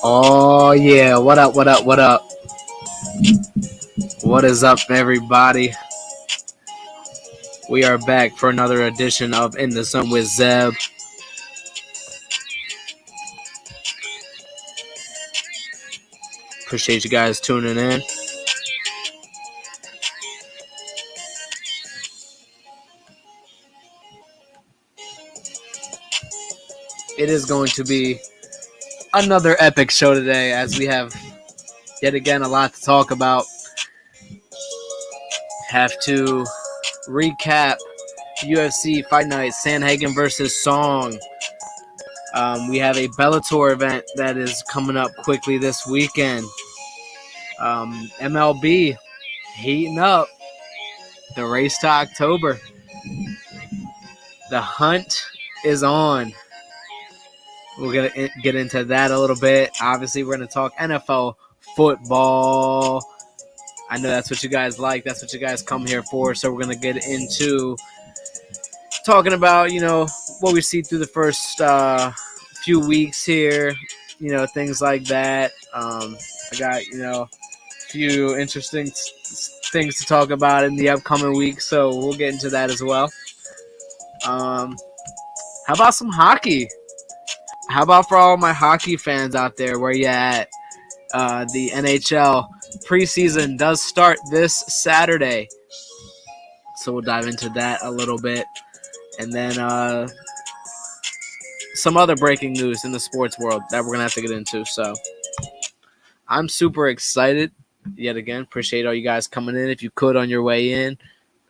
Oh yeah, what up, what up, what up? What is up, everybody? We are back for another edition of In the Sun with Zeb. Appreciate you guys tuning in. It is going to be another epic show today as we have yet again a lot to talk about. Have to recap UFC Fight Night Sandhagen versus Song. We have a Bellator event that is coming up quickly this weekend. MLB heating up. The race to October. The hunt is on. We're going to get into that a little bit. Obviously, we're going to talk NFL football. I know that's what you guys like. That's what you guys come here for. So we're going to get into talking about, what we see through the first few weeks here, things like that. I got, a few interesting things to talk about in the upcoming week. So we'll get into that as well. How about some hockey? How about for all my hockey fans out there, where you at? The NHL preseason does start this Saturday. So we'll dive into that a little bit. And then some other breaking news in the sports world that we're going to have to get into. So I'm super excited yet again. Appreciate all you guys coming in. If you could on your way in,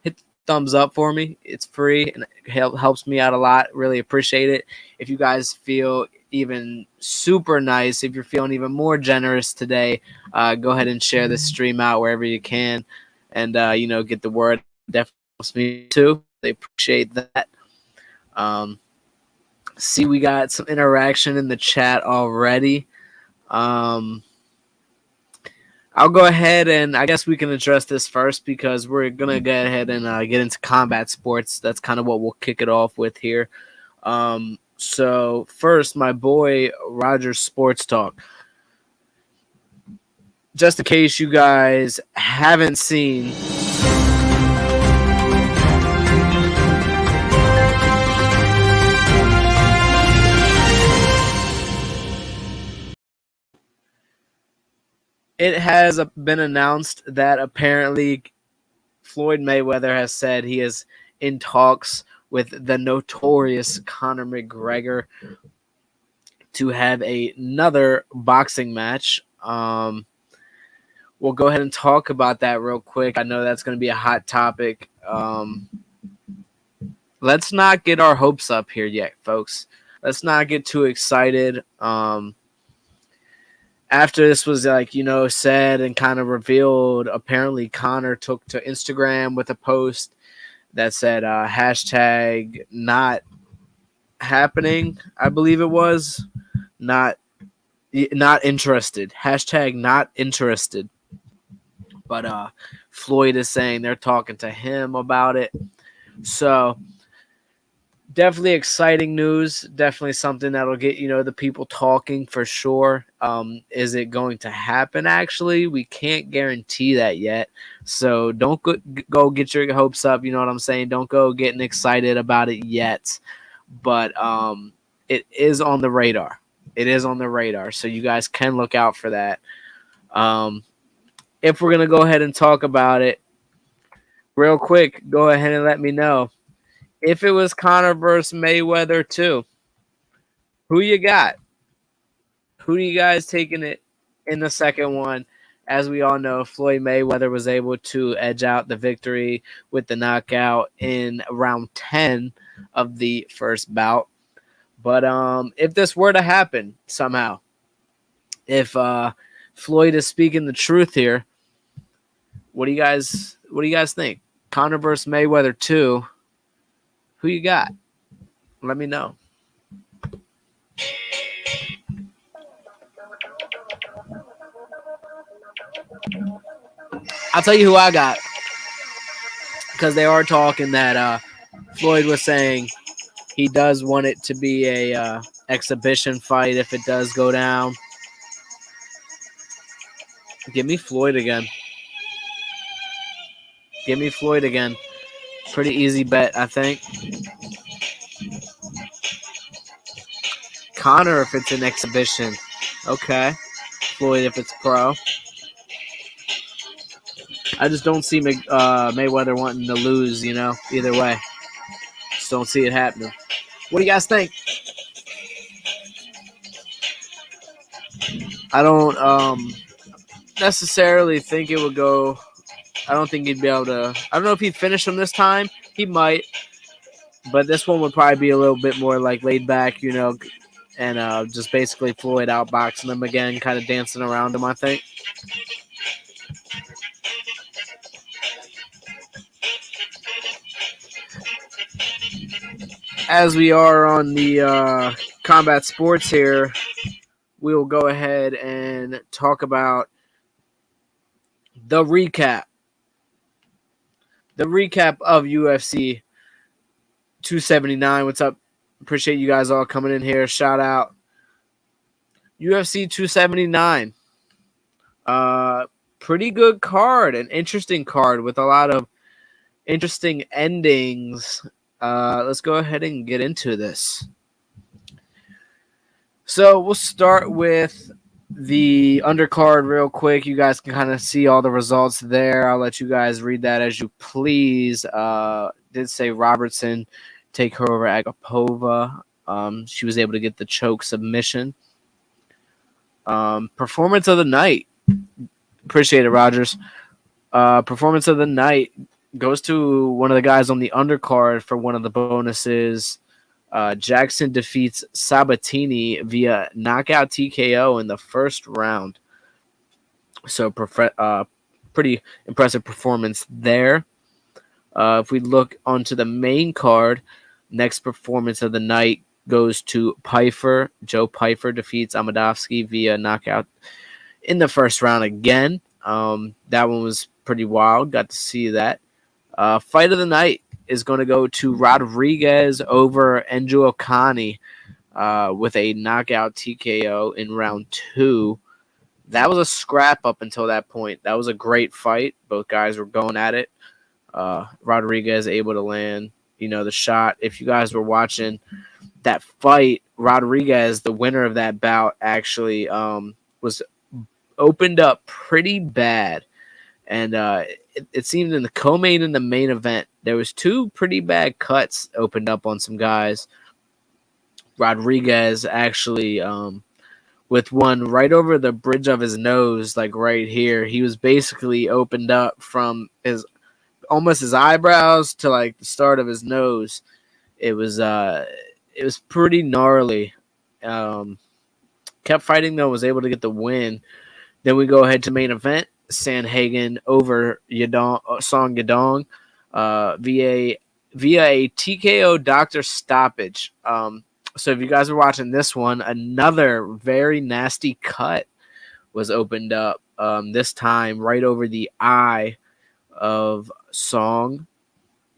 hit the thumbs up for me. It's free and it helps me out a lot. Really appreciate it. If you guys feel even super nice, if you're feeling even more generous today, go ahead and share this stream out wherever you can and, get the word. Definitely helps me too. They appreciate that. See, we got some interaction in the chat already. I'll go ahead and I guess we can address this first because we're going to go ahead and get into combat sports. That's kind of what we'll kick it off with here. So first, my boy Roger Sports Talk. Just in case you guys haven't seen, it has been announced that apparently Floyd Mayweather has said he is in talks with the notorious Conor McGregor to have another boxing match. We'll go ahead and talk about that real quick. I know that's going to be a hot topic. Let's not get our hopes up here yet, folks. Let's not get too excited. After this was said and kind of revealed, apparently Conor took to Instagram with a post that said hashtag not happening. I believe it was not interested. Hashtag not interested. But Floyd is saying they're talking to him about it. So definitely exciting news. Definitely something that'll get, the people talking for sure. Is it going to happen? Actually, we can't guarantee that yet. So don't go get your hopes up. You know what I'm saying? Don't go getting excited about it yet. But it is on the radar. It is on the radar. So you guys can look out for that. If we're going to go ahead and talk about it real quick, go ahead and let me know. If it was Conor versus Mayweather too, who you got? Who do you guys taking it in the second one? As we all know, Floyd Mayweather was able to edge out the victory with the knockout in round 10 of the first bout. But if this were to happen somehow, if Floyd is speaking the truth here, what do you guys think? Conor versus Mayweather 2. Who you got? Let me know. I'll tell you who I got. Because they are talking that Floyd was saying he does want it to be a exhibition fight if it does go down. Give me Floyd again. Give me Floyd again. Pretty easy bet, I think. Connor if it's an exhibition. Okay. Floyd if it's pro. I just don't see Mayweather wanting to lose, either way. Just don't see it happening. What do you guys think? I don't necessarily think it would go. I don't think he'd be able to. I don't know if he'd finish him this time. He might. But this one would probably be a little bit more like laid back, and just basically Floyd outboxing him again, kind of dancing around him, I think. As we are on the combat sports here, we will go ahead and talk about the recap. The recap of UFC 279. What's up? Appreciate you guys all coming in here. Shout out. UFC 279. Pretty good card. An interesting card with a lot of interesting endings. Let's go ahead and get into this. So we'll start with the undercard real quick. You guys can kind of see all the results there. I'll let you guys read that as you please. Did say Robertson take her over Agapova. She was able to get the choke submission. Performance of the night. Appreciate it, Rogers. Performance of the night goes to one of the guys on the undercard for one of the bonuses. Jackson defeats Sabatini via knockout TKO in the first round. So pretty impressive performance there. If we look onto the main card, next performance of the night goes to Pfeiffer. Joe Pfeiffer defeats Amadovsky via knockout in the first round again. That one was pretty wild. Got to see that. Fight of the night is going to go to Rodriguez over Enjo Okani with a knockout TKO in round 2. That was a scrap up until that point. That was a great fight. Both guys were going at it. Rodriguez able to land, the shot. If you guys were watching that fight, Rodriguez, the winner of that bout, actually was opened up pretty bad. And it seemed in the co-main and the main event, there was 2 pretty bad cuts opened up on some guys. Rodriguez actually, with one right over the bridge of his nose, like right here, he was basically opened up from almost his eyebrows to like the start of his nose. It was pretty gnarly. Kept fighting though, was able to get the win. Then we go ahead to main event. Sandhagen over Song Yadong via a TKO doctor stoppage. So if you guys are watching this one, another very nasty cut was opened up, this time right over the eye of Song.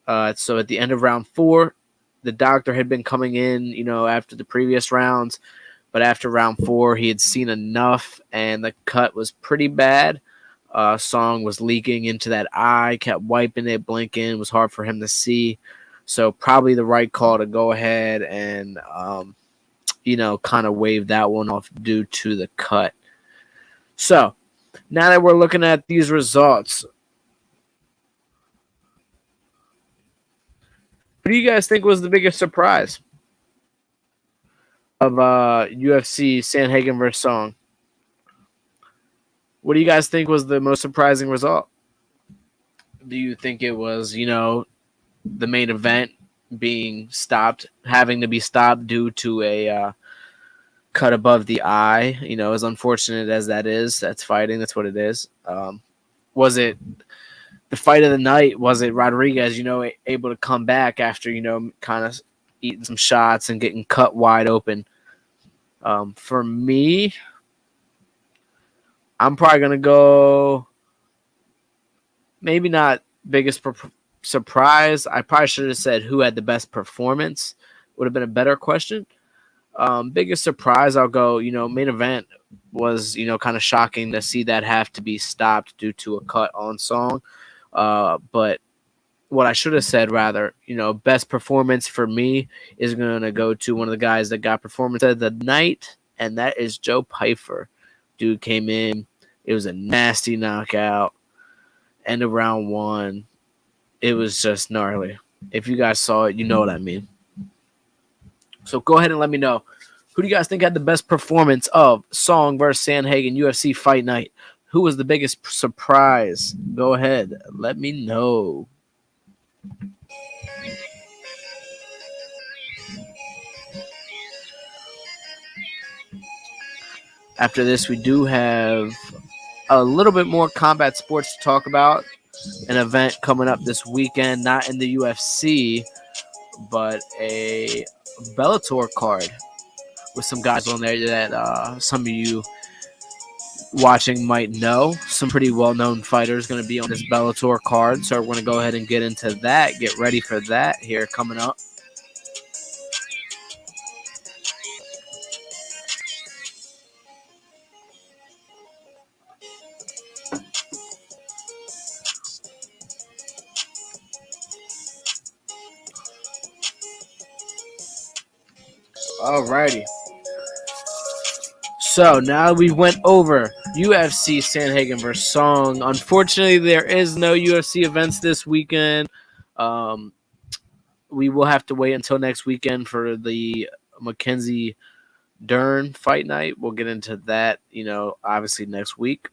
So at the end of round 4, the doctor had been coming in, after the previous rounds, but after round 4, he had seen enough, and the cut was pretty bad. Song was leaking into that eye, kept wiping it, blinking. It was hard for him to see. So probably the right call to go ahead and, kind of wave that one off due to the cut. So now that we're looking at these results, what do you guys think was the biggest surprise of UFC Sandhagen vs. Song? What do you guys think was the most surprising result? Do you think it was, the main event being stopped, having to be stopped due to a cut above the eye? As unfortunate as that is, that's fighting. That's what it is. Was it the fight of the night? Was it Rodriguez, able to come back after, kind of eating some shots and getting cut wide open? For me, I'm probably going to go maybe not biggest surprise. I probably should have said who had the best performance. Would have been a better question. Biggest surprise, I'll go, main event. was, kind of shocking to see that have to be stopped due to a cut on song. But what I should have said, rather, best performance for me is going to go to one of the guys that got performance of the night, and that is Joe Pyfer. Dude came in. It was a nasty knockout. End of round 1. It was just gnarly. If you guys saw it, you know what I mean. So go ahead and let me know. Who do you guys think had the best performance of Song versus Sandhagen UFC Fight Night? Who was the biggest surprise? Go ahead. Let me know. After this, we do have a little bit more combat sports to talk about. An event coming up this weekend, not in the UFC, but a Bellator card with some guys on there that some of you watching might know. Some pretty well-known fighters going to be on this Bellator card, so we're going to go ahead and get into that. Get ready for that here coming up. Alrighty. So now we went over UFC Sandhagen versus Song. Unfortunately, there is no UFC events this weekend. We will have to wait until next weekend for the Mackenzie Dern fight night. We'll get into that, obviously next week.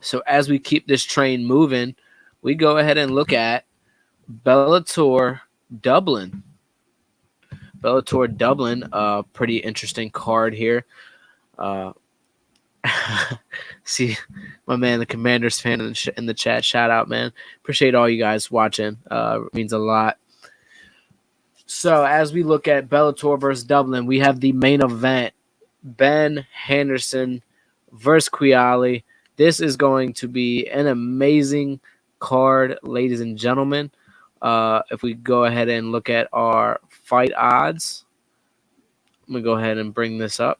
So as we keep this train moving, we go ahead and look at Bellator Dublin. Bellator Dublin, pretty interesting card here. See my man, the Commanders fan in the chat. Shout out, man. Appreciate all you guys watching. It means a lot. So as we look at Bellator versus Dublin, we have the main event: Ben Henderson versus Quiali. This is going to be an amazing card, ladies and gentlemen. If we go ahead and look at our fight odds, I'm going to go ahead and bring this up.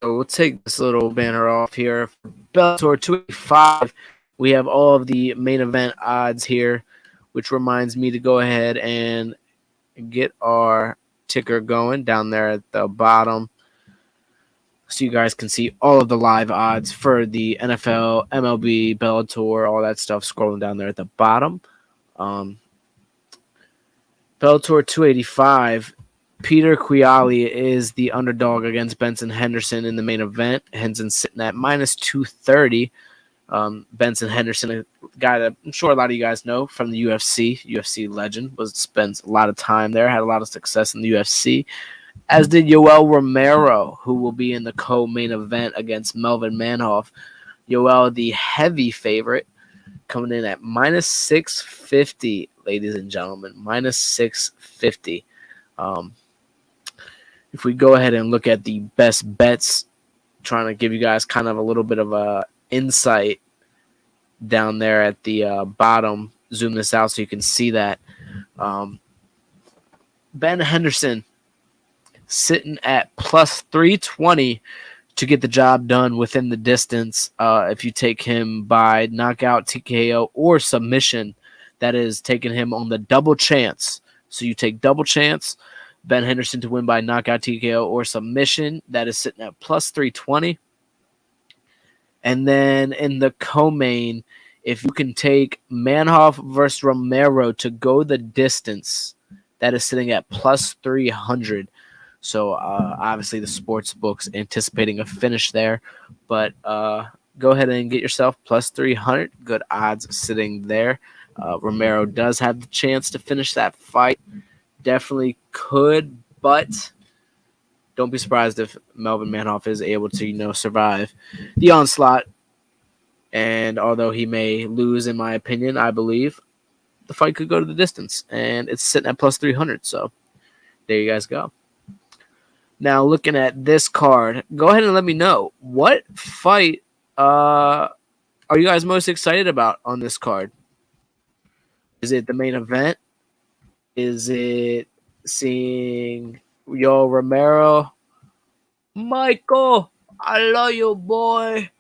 So we'll take this little banner off here. For Bellator 285, we have all of the main event odds here, which reminds me to go ahead and get our ticker going down there at the bottom, so you guys can see all of the live odds for the NFL, MLB, Bellator, all that stuff scrolling down there at the bottom. Bellator 285, Peter Quiali is the underdog against Benson Henderson in the main event. Henson's sitting at minus 230. Benson Henderson, a guy that I'm sure a lot of you guys know from the UFC legend, spends a lot of time there, had a lot of success in the UFC, as did Yoel Romero, who will be in the co-main event against Melvin Manhoff. Yoel, the heavy favorite, coming in at minus 650, ladies and gentlemen, minus 650. If we go ahead and look at the best bets, trying to give you guys kind of a little bit of a insight down there at the bottom. Zoom this out so you can see that. Ben Henderson sitting at plus 320 to get the job done within the distance. If you take him by knockout, TKO, or submission, that is taking him on the double chance. So you take double chance, Ben Henderson to win by knockout, TKO, or submission. That is sitting at plus 320. And then in the co-main, if you can take Manhoff versus Romero to go the distance, that is sitting at plus 300. So obviously the sports books anticipating a finish there. But go ahead and get yourself plus 300. Good odds sitting there. Romero does have the chance to finish that fight. Definitely could, but don't be surprised if Melvin Manhoff is able to, survive the onslaught. And although he may lose, in my opinion, I believe the fight could go to the distance. And it's sitting at plus 300. So there you guys go. Now, looking at this card, go ahead and let me know, what fight are you guys most excited about on this card? Is it the main event? Is it seeing Yo Romero? Michael, I love you, boy.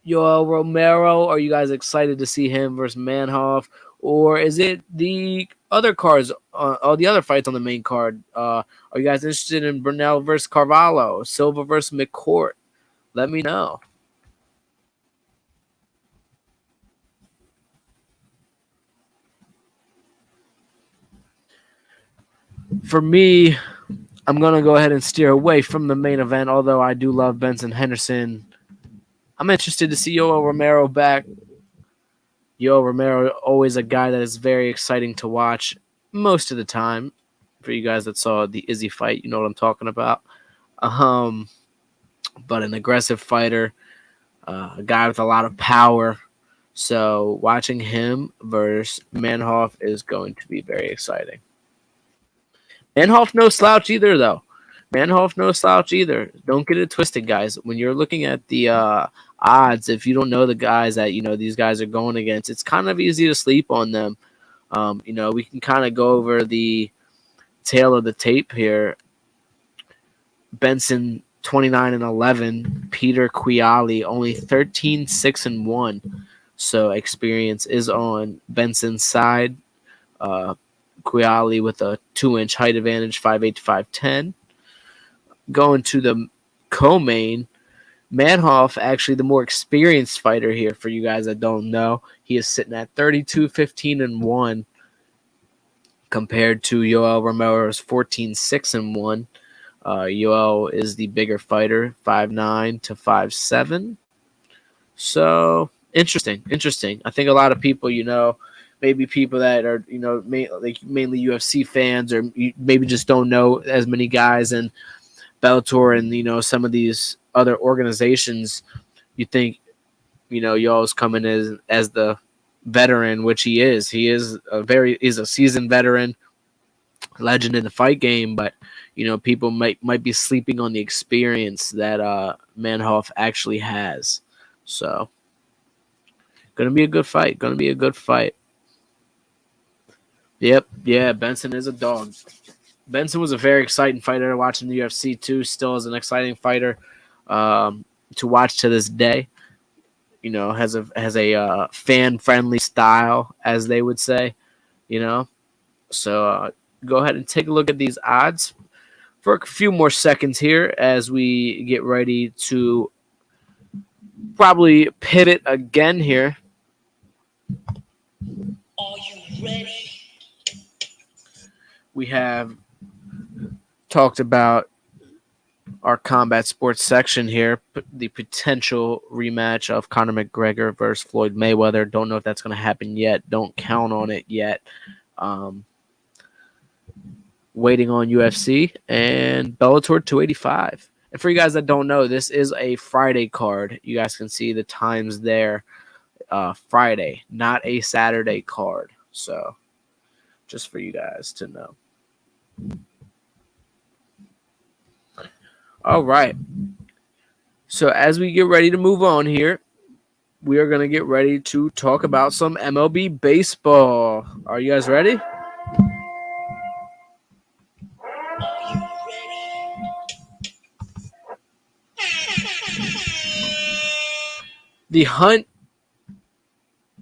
Yoel Romero, are you guys excited to see him versus Manhoff? Or is it the other cards, all the other fights on the main card? Are you guys interested in Brunel versus Carvalho, Silva versus McCourt? Let me know. For me, I'm going to go ahead and steer away from the main event, although I do love Benson Henderson. I'm interested to see Yoel Romero back. Yoel Romero, always a guy that is very exciting to watch most of the time. For you guys that saw the Izzy fight, you know what I'm talking about. But an aggressive fighter, a guy with a lot of power. So watching him versus Manhoff is going to be very exciting. Manhoff no slouch either, though. Manhoff no slouch either. Don't get it twisted, guys. When you're looking at the odds, if you don't know the guys that these guys are going against, it's kind of easy to sleep on them. We can kind of go over the tail of the tape here. Benson 29-11. Peter Quiali only 13-6-1. So experience is on Benson's side. Quiali with a 2-inch height advantage, 5'8" to 5'10". Going to the co-main, Manhoff, actually the more experienced fighter here for you guys that don't know. He is sitting at 32-15-1 compared to Yoel Romero's 14-6-1. Yoel is the bigger fighter, 5'9" to 5'7". So interesting. I think a lot of people, maybe people that are, mainly UFC fans, or maybe just don't know as many guys in Bellator and, some of these other organizations, you think, Yoel's coming as the veteran, which he is. He's a seasoned veteran, legend in the fight game, but people might be sleeping on the experience that Manhoff actually has. So gonna be a good fight. Yep, yeah, Benson is a dog. Benson was a very exciting fighter to watch in the UFC too. Still is an exciting fighter to watch to this day. Has a fan friendly style, as they would say. So go ahead and take a look at these odds for a few more seconds here as we get ready to probably pivot again here. Are you ready? We have talked about our combat sports section here, the potential rematch of Conor McGregor versus Floyd Mayweather. Don't know if that's going to happen yet. Don't count on it yet. Waiting on UFC and Bellator 285. And for you guys that don't know, this is a Friday card. You guys can see the times there. Friday, not a Saturday card. So just for you guys to know. All right. So as we get ready to move on here, we are going to get ready to talk about some MLB baseball. Are you guys ready? The hunt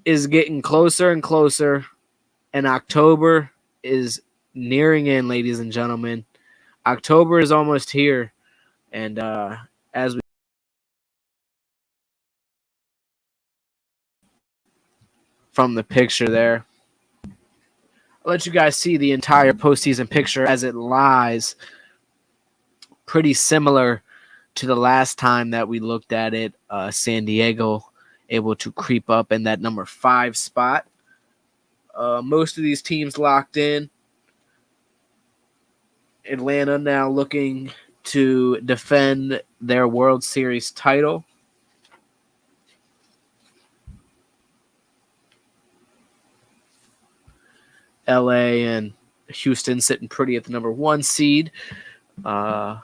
is getting closer and closer, and October is nearing in, ladies and gentlemen. October is almost here, and as we from the picture there, I'll let you guys see the entire postseason picture as it lies. Pretty similar to the last time that we looked at it. San Diego able to creep up in that number 5 spot. Most of these teams locked in. Atlanta now looking to defend their World Series title. LA and Houston sitting pretty at the number 1 seed. The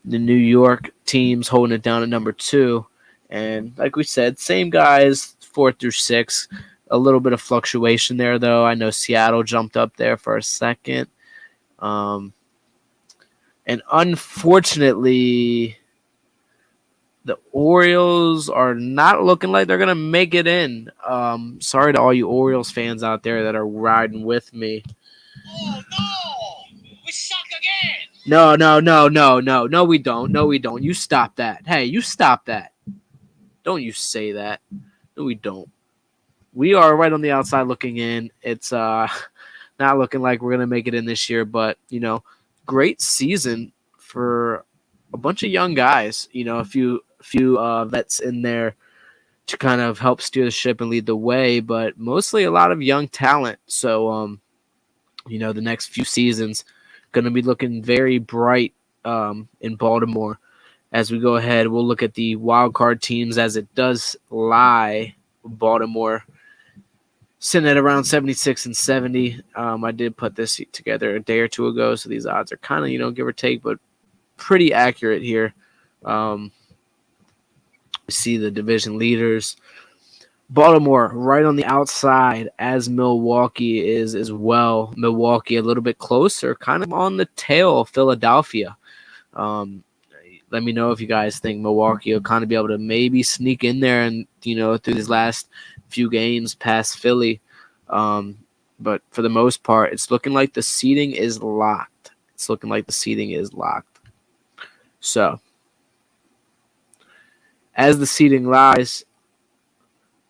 New York teams holding it down at number 2. And like we said, same guys, 4 through 6. a little bit of fluctuation there, though. I know Seattle jumped up there for a second. And unfortunately, the Orioles are not looking like they're going to make it in. Sorry to all you Orioles fans out there that are riding with me. Oh, no! We suck again! No, we don't. No, we don't. You stop that. Hey, you stop that. Don't you say that. No, we don't. We are right on the outside looking in. It's not looking like we're going to make it in this year, but, great season for a bunch of young guys. A few vets in there to kind of help steer the ship and lead the way, but mostly a lot of young talent. So, the next few seasons going to be looking very bright in Baltimore. As we go ahead, we'll look at the wild card teams as it does lie. Baltimore sitting at around 76 and 70. I did put this together a day or two ago, so these odds are kind of, give or take, but pretty accurate here. We see the division leaders. Baltimore right on the outside as Milwaukee is as well. Milwaukee a little bit closer, kind of on the tail of Philadelphia. Let me know if you guys think Milwaukee will kind of be able to maybe sneak in there and, through these last few games past Philly. But for the most part, it's looking like the seeding is locked. So, as the seeding lies,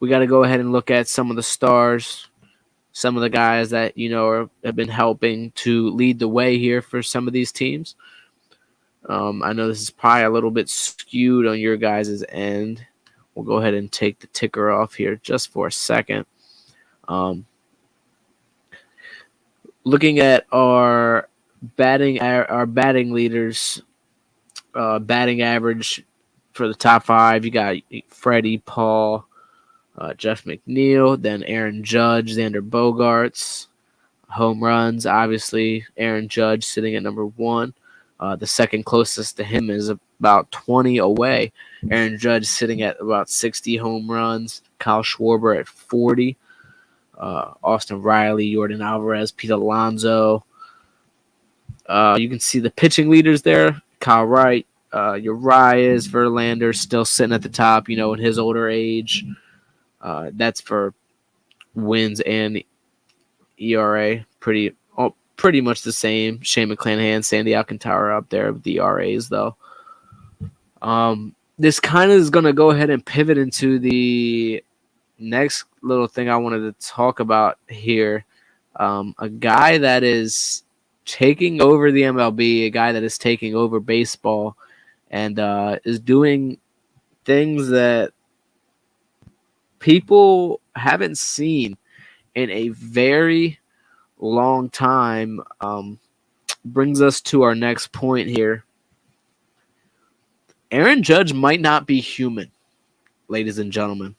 we got to go ahead and look at some of the stars, some of the guys that, have been helping to lead the way here for some of these teams. I know this is probably a little bit skewed on your guys' end. We'll go ahead and take the ticker off here just for a second. Looking at our batting leaders, batting average for the top five, you got Freddie, Paul, Jeff McNeil, then Aaron Judge, Xander Bogaerts. Home runs, obviously, Aaron Judge sitting at number one. The second closest to him is about 20 away. Aaron Judge sitting at about 60 home runs. Kyle Schwarber at 40. Austin Riley, Jordan Alvarez, Pete Alonso. You can see the pitching leaders there. Kyle Wright, Urias, Verlander still sitting at the top, in his older age. That's for wins and ERA. Pretty much the same. Shane McClanahan, Sandy Alcantara up there with the ERAs, though. This kind of is going to go ahead and pivot into the next little thing I wanted to talk about here. A guy that is taking over the MLB, a guy that is taking over baseball, and is doing things that people haven't seen in a very long time. Brings us to our next point here. Aaron Judge might not be human, ladies and gentlemen.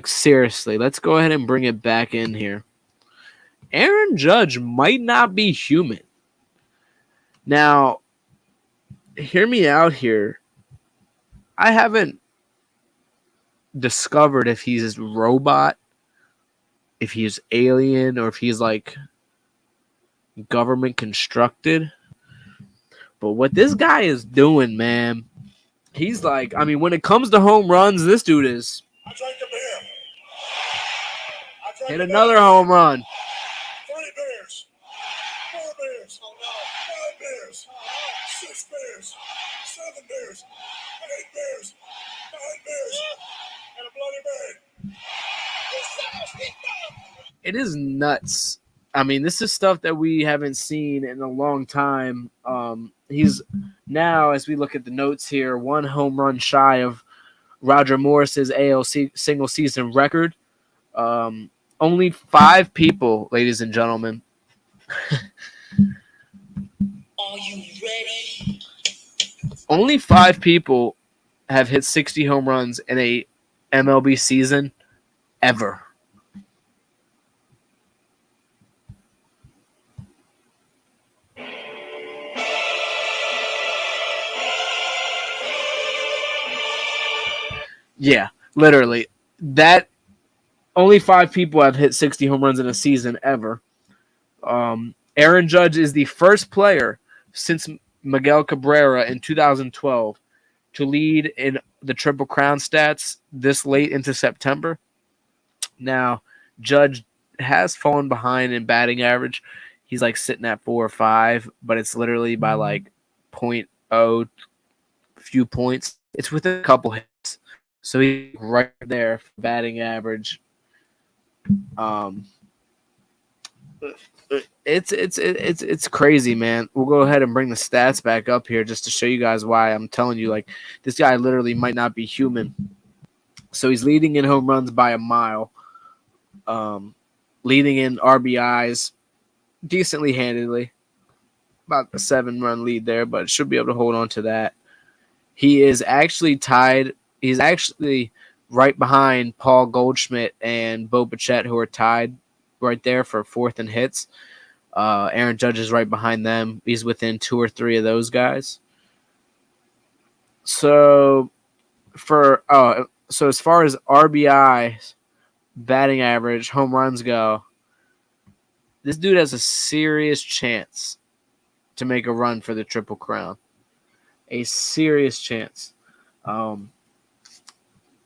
Seriously, let's go ahead and bring it back in here. Aaron Judge might not be human. Now, hear me out here. I haven't discovered if he's a robot, if he's alien, or if he's like government constructed. But what this guy is doing, man, he's like, when it comes to home runs, this dude is. I drank a beer. Hit another home run. 3 beers. 4 beers. Oh no. 5 beers. 6 beers. 7 beers. 8 beers. 9 beers. And a bloody Mary. It is nuts. This is stuff that we haven't seen in a long time. He's now, as we look at the notes here, 1 home run shy of Roger Morris's ALC single season record. Only 5 people, ladies and gentlemen. Are you ready? Only 5 people have hit 60 home runs in a MLB season ever. Yeah, literally. that only 5 people have hit 60 home runs in a season ever. Aaron Judge is the first player since Miguel Cabrera in 2012 to lead in the Triple Crown stats this late into September. Now, Judge has fallen behind in batting average. He's like sitting at 4 or 5, but it's literally by like 0.0 few points. It's within a couple hits. So he's right there for batting average. It's crazy, man. We'll go ahead and bring the stats back up here just to show you guys why I'm telling you, like, this guy literally might not be human. So he's leading in home runs by a mile, leading in RBIs decently handedly, about a 7-run lead there, but should be able to hold on to that. He is actually tied. He's actually right behind Paul Goldschmidt and Bo Bichette, who are tied right there for 4th in hits. Aaron Judge is right behind them. He's within 2 or 3 of those guys. So as far as RBI, batting average, home runs go, this dude has a serious chance to make a run for the Triple Crown. A serious chance.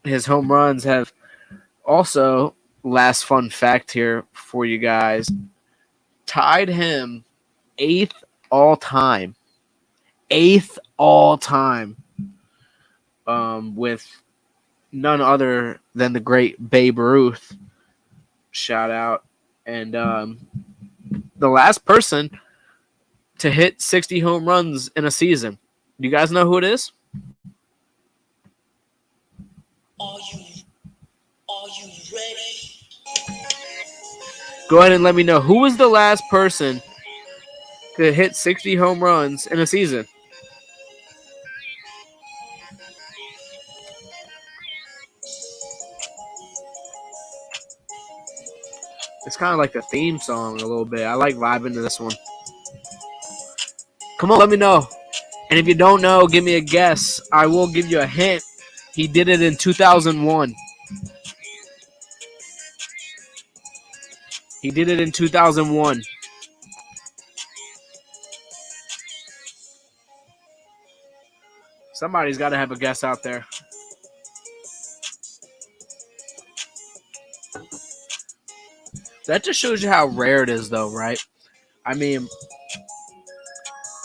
His home runs have also, last fun fact here for you guys, tied him 8th all time. 8th all time. With none other than the great Babe Ruth. Shout out. And the last person to hit 60 home runs in a season. Do you guys know who it is? Are you ready? Go ahead and let me know. Who was the last person to hit 60 home runs in a season? It's kind of like the theme song a little bit. I like vibing to this one. Come on, let me know. And if you don't know, give me a guess. I will give you a hint. He did it in 2001. He did it in 2001. Somebody's got to have a guess out there. That just shows you how rare it is, though, right? I mean,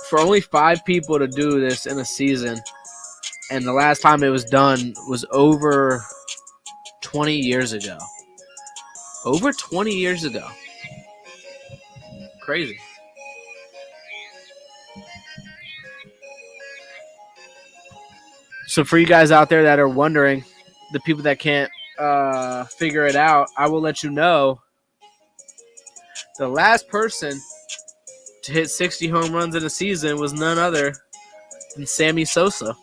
for only 5 people to do this in a season, and the last time it was done was over 20 years ago. Over 20 years ago. Crazy. So for you guys out there that are wondering, the people that can't figure it out, I will let you know. The last person to hit 60 home runs in a season was none other than Sammy Sosa.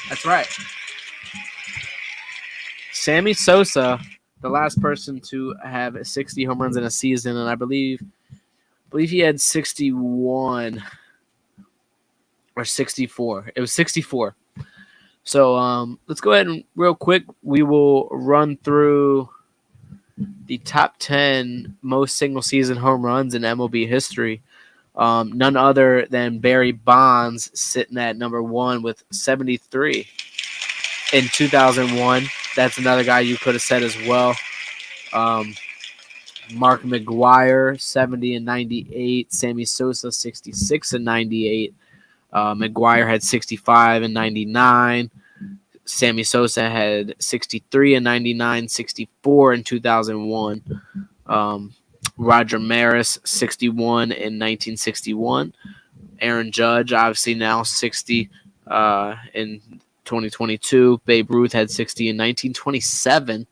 That's right. Sammy Sosa, the last person to have 60 home runs in a season, and I believe he had 61 or 64. It was 64. So let's go ahead and real quick, we will run through the top 10 most single-season home runs in MLB history. None other than Barry Bonds sitting at number 1 with 73 in 2001. That's another guy you could have said as well. Mark McGwire, 70 and 98. Sammy Sosa, 66 and 98. McGwire had 65 and 99. Sammy Sosa had 63 and 99, 64 in 2001. Roger Maris, 61 in 1961. Aaron Judge, obviously now 60 in 2022. Babe Ruth had 60 in 1927.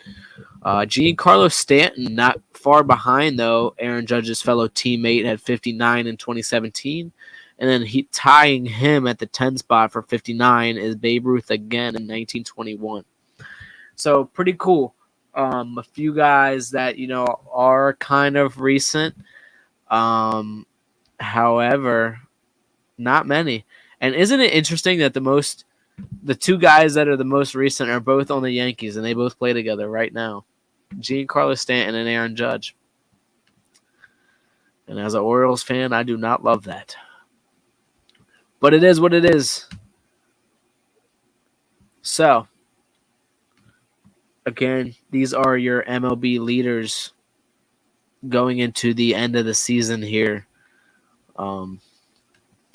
Giancarlo Stanton, not far behind, though. Aaron Judge's fellow teammate had 59 in 2017. And then tying him at the 10 spot for 59 is Babe Ruth again in 1921. So pretty cool. A few guys that, are kind of recent. However, not many. And isn't it interesting that the most The two guys that are the most recent are both on the Yankees, and they both play together right now. Giancarlo Stanton and Aaron Judge. And as an Orioles fan, I do not love that. But it is what it is. So, again, these are your MLB leaders going into the end of the season here. Go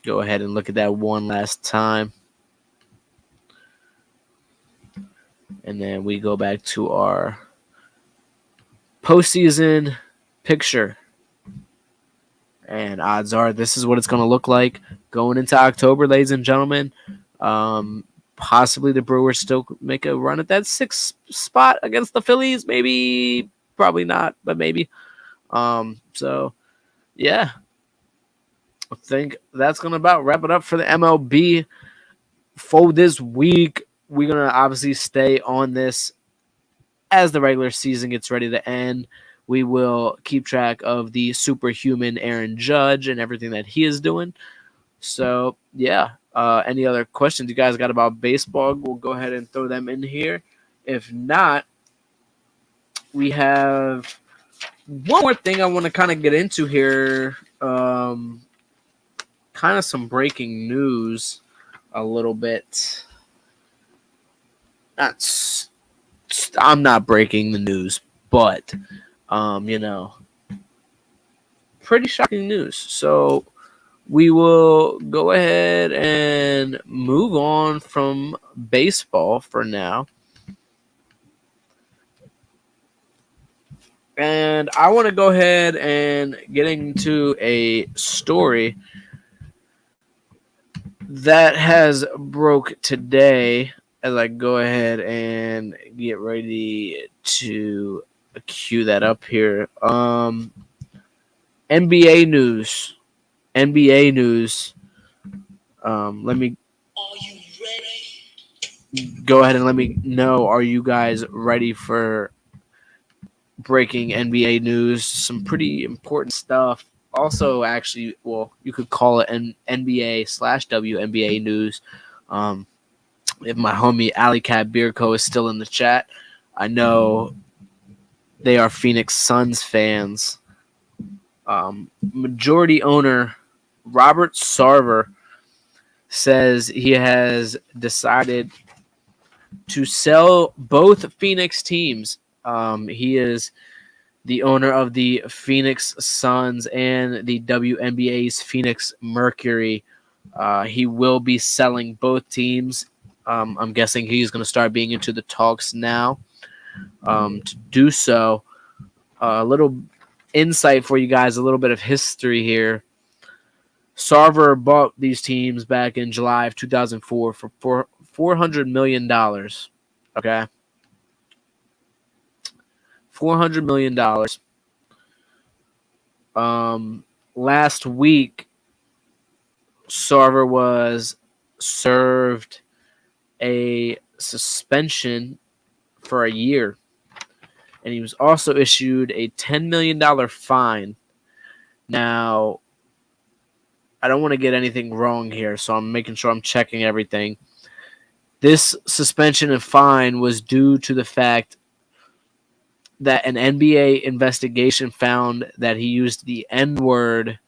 ahead and look at that one last time. And then we go back to our postseason picture. And odds are this is what it's going to look like going into October, ladies and gentlemen. Possibly the Brewers still make a run at that 6th spot against the Phillies. Maybe, probably not, but maybe. So, yeah. I think that's going to about wrap it up for the MLB for this week. We're going to obviously stay on this as the regular season gets ready to end. We will keep track of the superhuman Aaron Judge and everything that he is doing. So, yeah. Any other questions you guys got about baseball, we'll go ahead and throw them in here. If not, we have one more thing I want to kind of get into here. Kind of some breaking news a little bit. I'm not breaking the news, but, pretty shocking news. So we will go ahead and move on from baseball for now. And I want to go ahead and get into a story that has broke today as I go ahead and get ready to cue that up here. NBA news. Let me Are you ready? go ahead and let me know. Are you guys ready for breaking NBA news? Some pretty important stuff. Also, actually, well, you could call it an NBA/WNBA news. If my homie Alley Cat Beerco is still in the chat, I know they are Phoenix Suns fans. Majority owner Robert Sarver says he has decided to sell both Phoenix teams. He is the owner of the Phoenix Suns and the WNBA's Phoenix Mercury. He will be selling both teams. I'm guessing he's going to start being into the talks now to do so. A little insight for you guys, a little bit of history here. Sarver bought these teams back in July of 2004 for $400 million. Okay. $400 million. Last week, Sarver was served a suspension for a year, and he was also issued a $10 million fine. Now, I don't want to get anything wrong here, so I'm making sure I'm checking everything. This suspension and fine was due to the fact that an NBA investigation found that he used the N-word,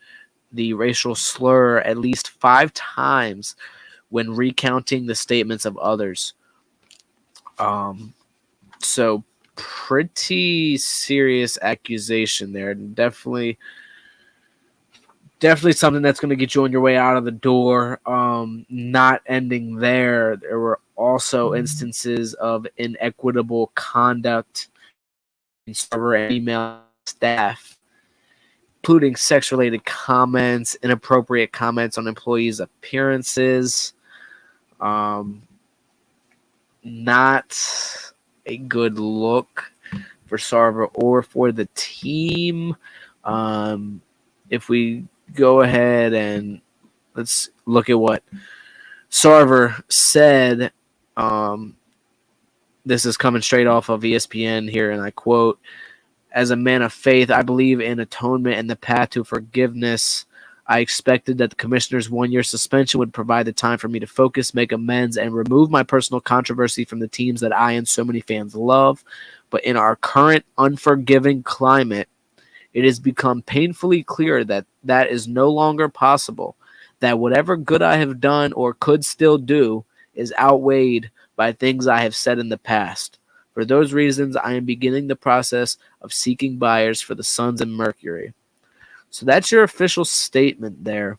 the racial slur, at least 5 times when recounting the statements of others. So pretty serious accusation there. Definitely something that's going to get you on your way out of the door. Not ending there. There were also instances of inequitable conduct in server and email staff, including sex-related comments, inappropriate comments on employees' appearances. Not a good look for Sarver or for the team. If we go ahead and let's look at what Sarver said. This is coming straight off of ESPN here, and I quote, "As a man of faith, I believe in atonement and the path to forgiveness. I expected that the commissioner's 1-year suspension would provide the time for me to focus, make amends, and remove my personal controversy from the teams that I and so many fans love. But in our current unforgiving climate, it has become painfully clear that that is no longer possible, that whatever good I have done or could still do is outweighed by things I have said in the past. For those reasons, I am beginning the process of seeking buyers for the Suns and Mercury. So that's your official statement there.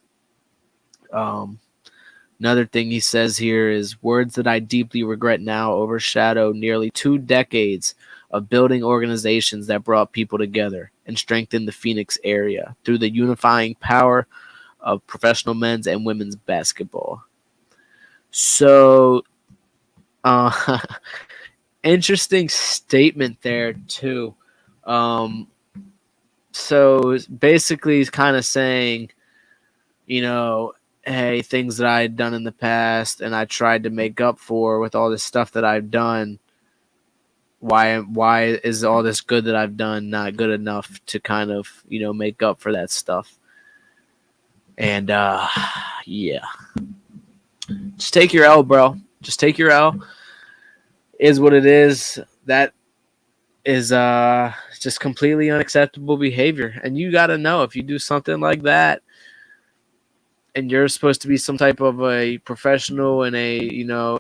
Another thing he says here is words that I deeply regret now overshadow nearly 2 decades of building organizations that brought people together and strengthened the Phoenix area through the unifying power of professional men's and women's basketball. So, interesting statement there too. So basically he's kind of saying, hey, things that I had done in the past and I tried to make up for with all this stuff that I've done. Why is all this good that I've done not good enough to kind of, make up for that stuff? And yeah. Just take your L, bro. Just take your L. Is what it is. That is just completely unacceptable behavior. And you got to know, if you do something like that and you're supposed to be some type of a professional in a,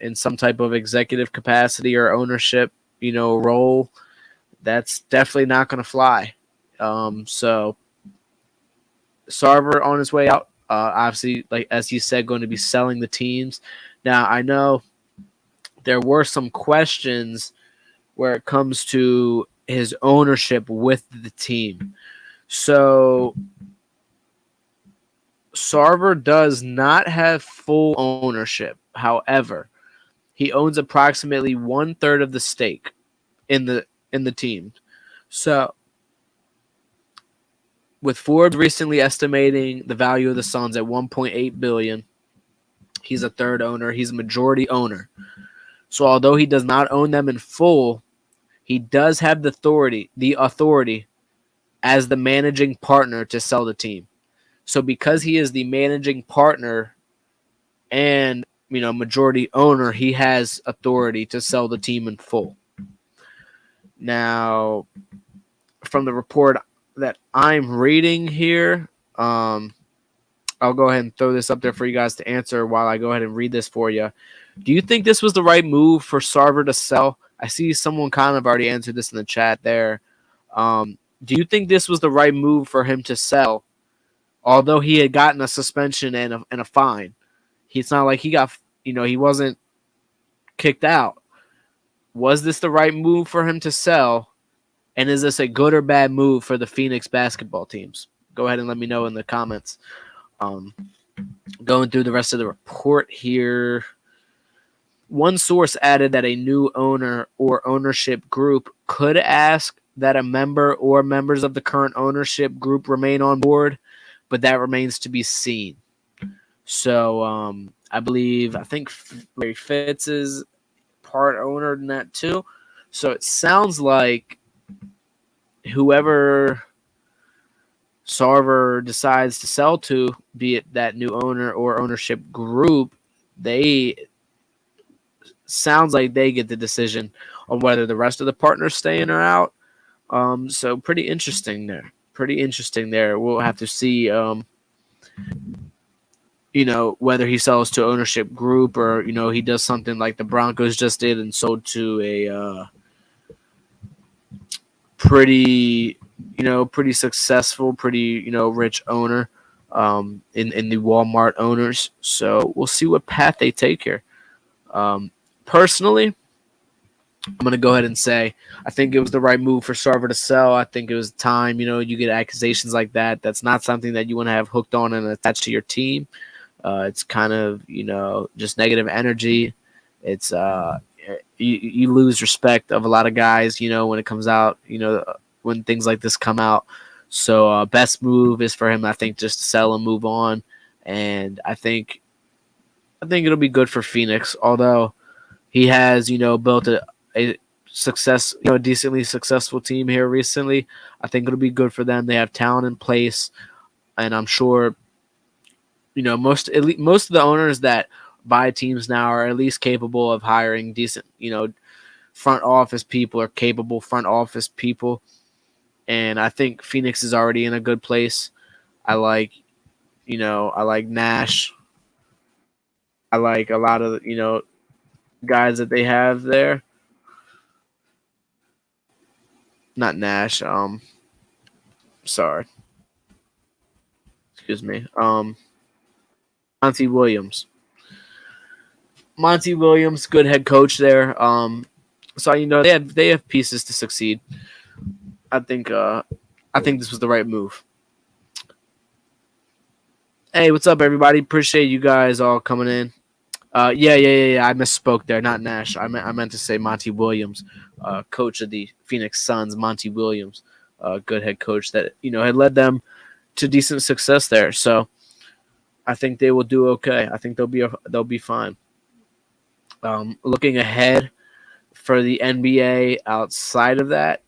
in some type of executive capacity or ownership, role, that's definitely not going to fly. So Sarver on his way out, obviously, like as you said, going to be selling the teams. Now, I know there were some questions where it comes to his ownership with the team. So Sarver does not have full ownership. However, he owns approximately 1/3 of the stake in the team. So with Forbes recently estimating the value of the Suns at $1.8 billion, he's a third owner. He's a majority owner. So although he does not own them in full, he does have the authority as the managing partner to sell the team. So because he is the managing partner and, majority owner, he has authority to sell the team in full. Now, from the report that I'm reading here, I'll go ahead and throw this up there for you guys to answer while I go ahead and read this for you. Do you think this was the right move for Sarver to sell? I see someone kind of already answered this in the chat there. Do you think this was the right move for him to sell? Although he had gotten a suspension and a fine, it's not like he got, he wasn't kicked out. Was this the right move for him to sell? And is this a good or bad move for the Phoenix basketball teams? Go ahead and let me know in the comments. Going through the rest of the report here. One source added that a new owner or ownership group could ask that a member or members of the current ownership group remain on board, but that remains to be seen. So I think Larry Fitz is part owner in that too. So it sounds like whoever Sarver decides to sell to, be it that new owner or ownership group, sounds like they get the decision on whether the rest of the partners stay in or out. So pretty interesting there. We'll have to see, whether he sells to ownership group or, he does something like the Broncos just did and sold to a pretty successful, pretty, rich owner in the Walmart owners. So we'll see what path they take here. Personally, I'm going to go ahead and say I think it was the right move for Sarver to sell. I think it was time, you get accusations like that. That's not something that you want to have hooked on and attached to your team. It's kind of, just negative energy. It's you lose respect of a lot of guys, when it comes out, when things like this come out. So best move is for him, I think, just to sell and move on. And I think it'll be good for Phoenix, although he has, built a success, a decently successful team here recently. I think it'll be good for them. They have talent in place, and I'm sure most of the owners that buy teams now are at least capable of hiring decent, front office people or capable front office people. And I think Phoenix is already in a good place. I like, I like Nash. I like a lot of, guys that they have there. Not Nash. Sorry. Excuse me. Monty Williams. Monty Williams, good head coach there. So they have pieces to succeed. I think this was the right move. Hey, what's up, everybody? Appreciate you guys all coming in. Yeah. I misspoke there. Not Nash. I meant to say Monty Williams, coach of the Phoenix Suns. Monty Williams, good head coach that had led them to decent success there. So I think they will do okay. I think they'll be fine. Looking ahead for the NBA outside of that,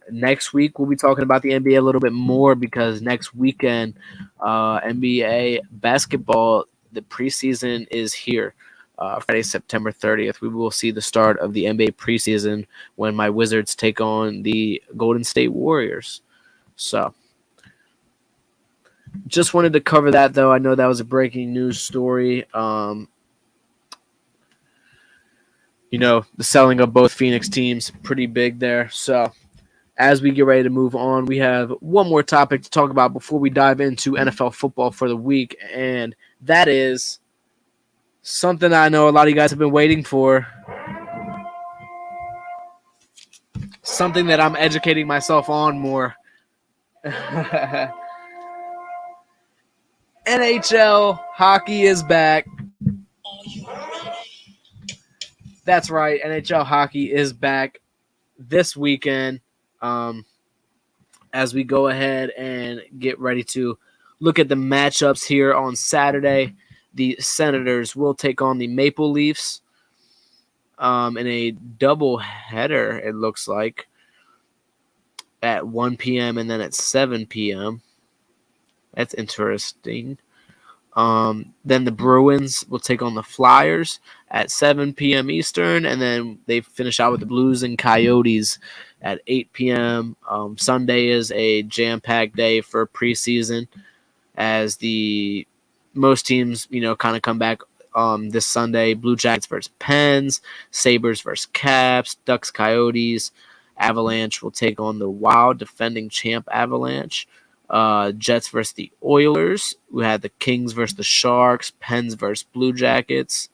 next week we'll be talking about the NBA a little bit more because next weekend, NBA basketball, the preseason is here. Friday, September 30th, we will see the start of the NBA preseason when my Wizards take on the Golden State Warriors. So, just wanted to cover that, though. I know that was a breaking news story. The selling of both Phoenix teams, pretty big there. So, as we get ready to move on, we have one more topic to talk about before we dive into NFL football for the week, and that is something I know a lot of you guys have been waiting for. Something that I'm educating myself on more. NHL hockey is back. That's right. NHL hockey is back this weekend. As we go ahead and get ready to look at the matchups here on Saturday, the Senators will take on the Maple Leafs in a double header, it looks like, at 1 p.m. and then at 7 p.m. That's interesting. Then the Bruins will take on the Flyers at 7 p.m. Eastern, and then they finish out with the Blues and Coyotes at 8 p.m. Sunday is a jam-packed day for preseason as most teams, kind of come back this Sunday. Blue Jackets versus Pens, Sabres versus Caps, Ducks, Coyotes. Avalanche will take on the Wild, defending champ Avalanche. Jets versus the Oilers. We had the Kings versus the Sharks. Pens versus Blue Jackets.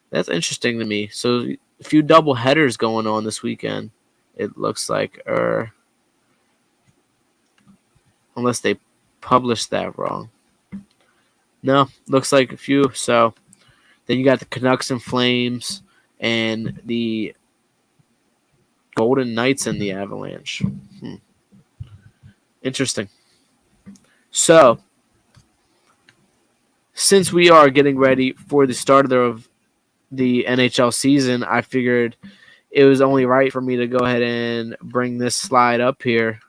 That's interesting to me. So a few double headers going on this weekend. It looks like, unless they published that wrong. No, looks like a few. So then you got the Canucks and Flames and the Golden Knights and the Avalanche. Interesting. So, since we are getting ready for the start of the NHL season, I figured it was only right for me to go ahead and bring this slide up here.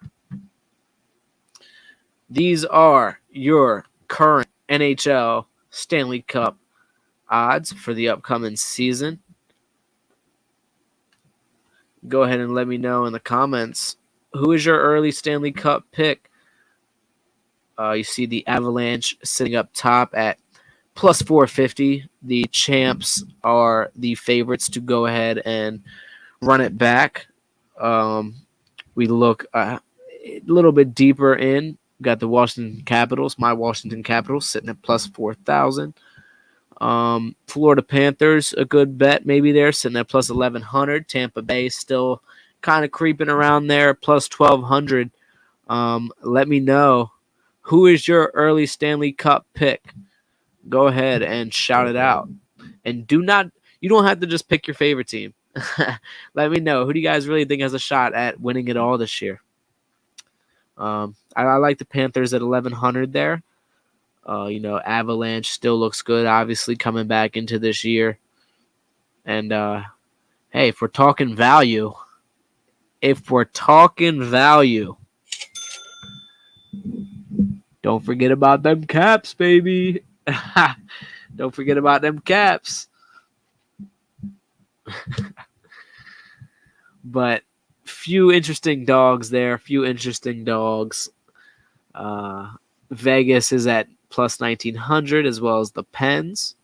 These are your current NHL Stanley Cup odds for the upcoming season. Go ahead and let me know in the comments, who is your early Stanley Cup pick? You see the Avalanche sitting up top at plus 450. The champs are the favorites to go ahead and run it back. We look a little bit deeper in. We got the Washington Capitals, my Washington Capitals, sitting at plus 4,000. Florida Panthers, a good bet maybe there, sitting at plus 1,100. Tampa Bay still kind of creeping around there, plus 1,200. Let me know, who is your early Stanley Cup pick? Go ahead and shout it out. And you don't have to just pick your favorite team. Let me know, who do you guys really think has a shot at winning it all this year? I like the Panthers at 1,100 there. Avalanche still looks good, obviously, coming back into this year. And, hey, if we're talking value, Don't forget about them caps, baby. Don't forget about them caps. But few interesting dogs there. Few interesting dogs. Vegas is at plus 1,900 as well as the Pens.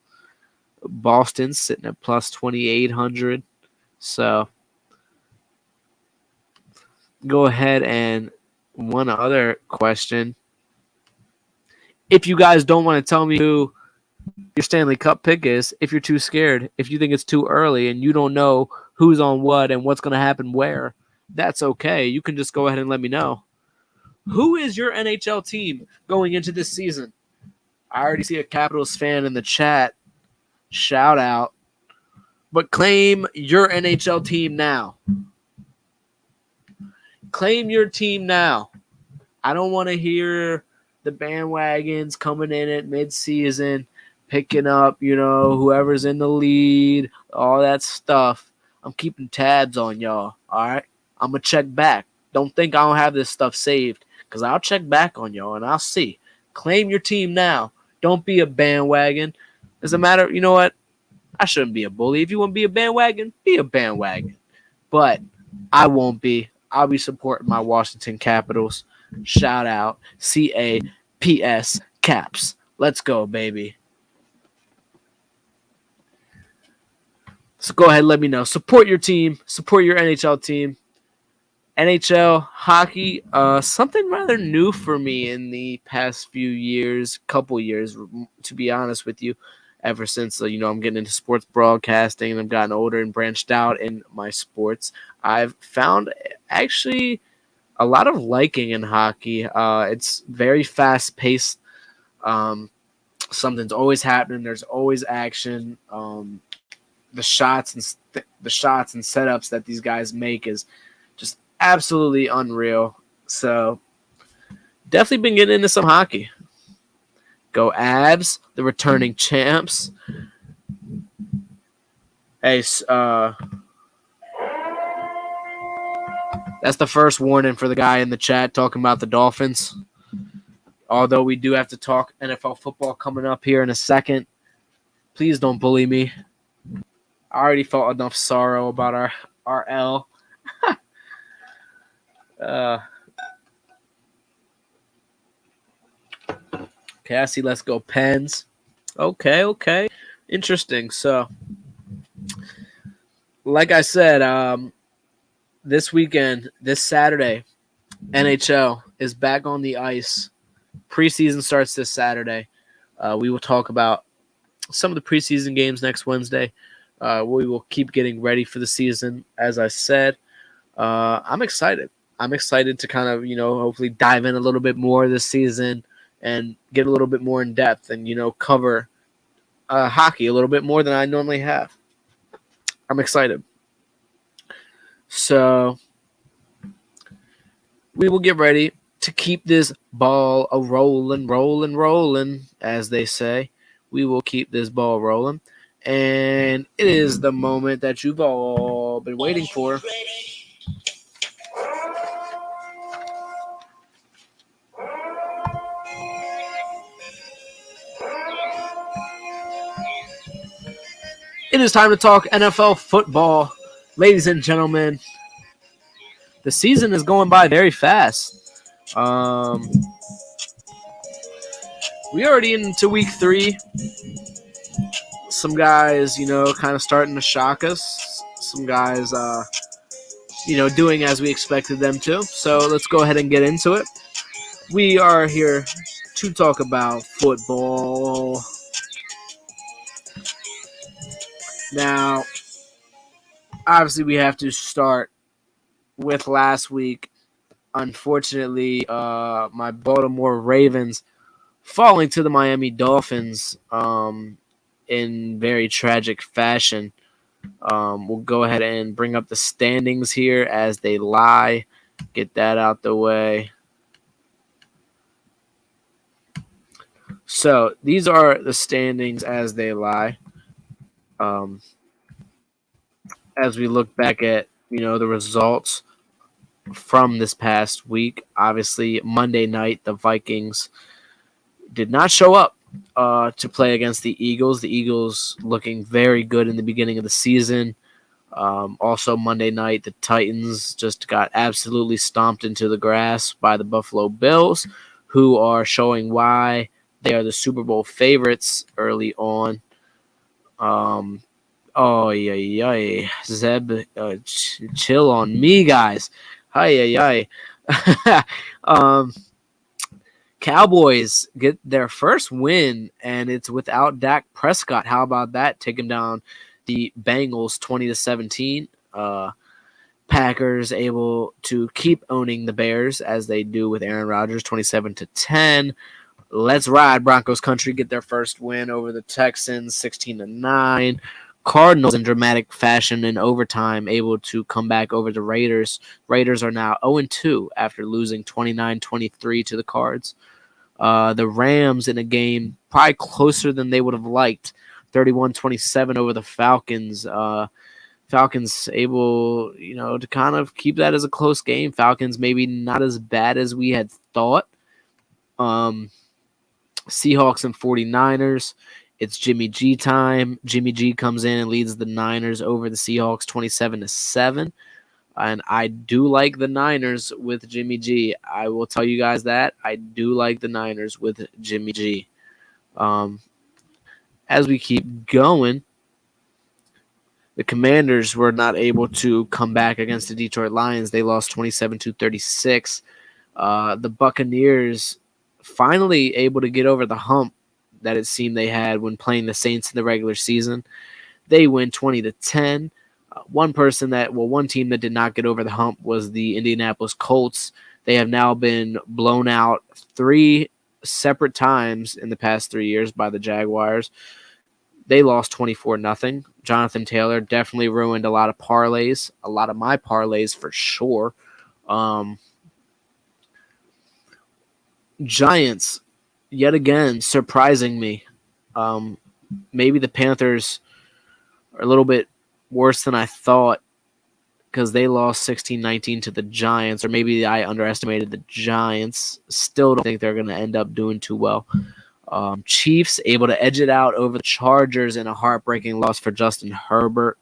Boston's sitting at plus 2,800. So go ahead and one other question. If you guys don't want to tell me who your Stanley Cup pick is, if you're too scared, if you think it's too early and you don't know who's on what and what's going to happen where, that's okay. You can just go ahead and let me know. Who is your NHL team going into this season? I already see a Capitals fan in the chat. Shout out. But claim your NHL team now. Claim your team now. I don't want to hear the bandwagons coming in at midseason, picking up, whoever's in the lead, all that stuff. I'm keeping tabs on y'all, all right? I'm going to check back. Don't think I don't have this stuff saved, because I'll check back on y'all and I'll see. Claim your team now. Don't be a bandwagon. As a matter, you know what? I shouldn't be a bully. If you want to be a bandwagon, be a bandwagon. But I won't be. I'll be supporting my Washington Capitals. Shout out. CAPS Caps. Let's go, baby. So go ahead, let me know. Support your team. Support your NHL team. NHL hockey, something rather new for me in the past few years, couple years, to be honest with you. Ever since, I'm getting into sports broadcasting and I've gotten older and branched out in my sports, I've found actually a lot of liking in hockey. It's very fast-paced. Something's always happening. There's always action. The shots and setups that these guys make is just absolutely unreal. So definitely been getting into some hockey. Go Avs, the returning champs. Hey, that's the first warning for the guy in the chat talking about the Dolphins. Although we do have to talk NFL football coming up here in a second. Please don't bully me. I already felt enough sorrow about our L. Okay, I see. Let's go Pens. Okay. Interesting. So, like I said, this weekend, this Saturday, NHL is back on the ice. Preseason starts this Saturday. We will talk about some of the preseason games next Wednesday. We will keep getting ready for the season, as I said. I'm excited. I'm excited to kind of, hopefully dive in a little bit more this season and get a little bit more in depth and, cover hockey a little bit more than I normally have. I'm excited. So we will get ready to keep this ball rolling, as they say. We will keep this ball rolling. And it is the moment that you've all been waiting for. It is time to talk NFL football. Ladies and gentlemen, the season is going by very fast. We already into week 3. Some guys, kind of starting to shock us. Some guys, doing as we expected them to. So let's go ahead and get into it. We are here to talk about football. Now, obviously, we have to start with last week. Unfortunately, my Baltimore Ravens falling to the Miami Dolphins in very tragic fashion. We'll go ahead and bring up the standings here as they lie. Get that out the way. So these are the standings as they lie. As we look back at, the results from this past week, obviously Monday night, the Vikings did not show up to play against the Eagles. The Eagles looking very good in the beginning of the season. Also, Monday night, the Titans just got absolutely stomped into the grass by the Buffalo Bills, who are showing why they are the Super Bowl favorites early on. Oh, yeah. Zeb, chill on me, guys. Hi. Cowboys get their first win, and it's without Dak Prescott. How about that? Taking down the Bengals 20-17. Packers able to keep owning the Bears as they do with Aaron Rodgers 27-10. Let's ride Broncos country, get their first win over the Texans 16-9. Cardinals in dramatic fashion in overtime able to come back over the Raiders. Raiders are now 0-2 after losing 29-23 to the Cards. The Rams in a game probably closer than they would have liked, 31-27 over the Falcons. Falcons able, to kind of keep that as a close game. Falcons maybe not as bad as we had thought. Seahawks and 49ers. It's Jimmy G time. Jimmy G comes in and leads the Niners over the Seahawks 27-7. And I do like the Niners with Jimmy G. I will tell you guys that. I do like the Niners with Jimmy G. As we keep going, the Commanders were not able to come back against the Detroit Lions. They lost 27-36. The Buccaneers finally able to get over the hump that it seemed they had when playing the Saints in the regular season. They win 20-10. One team that did not get over the hump was the Indianapolis Colts. They have now been blown out 3 separate times in the past 3 years by the Jaguars. They lost 24-0. Jonathan Taylor definitely ruined a lot of parlays, a lot of my parlays for sure. Giants, yet again, surprising me. Maybe the Panthers are a little bit worse than I thought because they lost 16-19 to the Giants, or maybe I underestimated the Giants. Still don't think they're going to end up doing too well. Chiefs able to edge it out over the Chargers in a heartbreaking loss for Justin Herbert,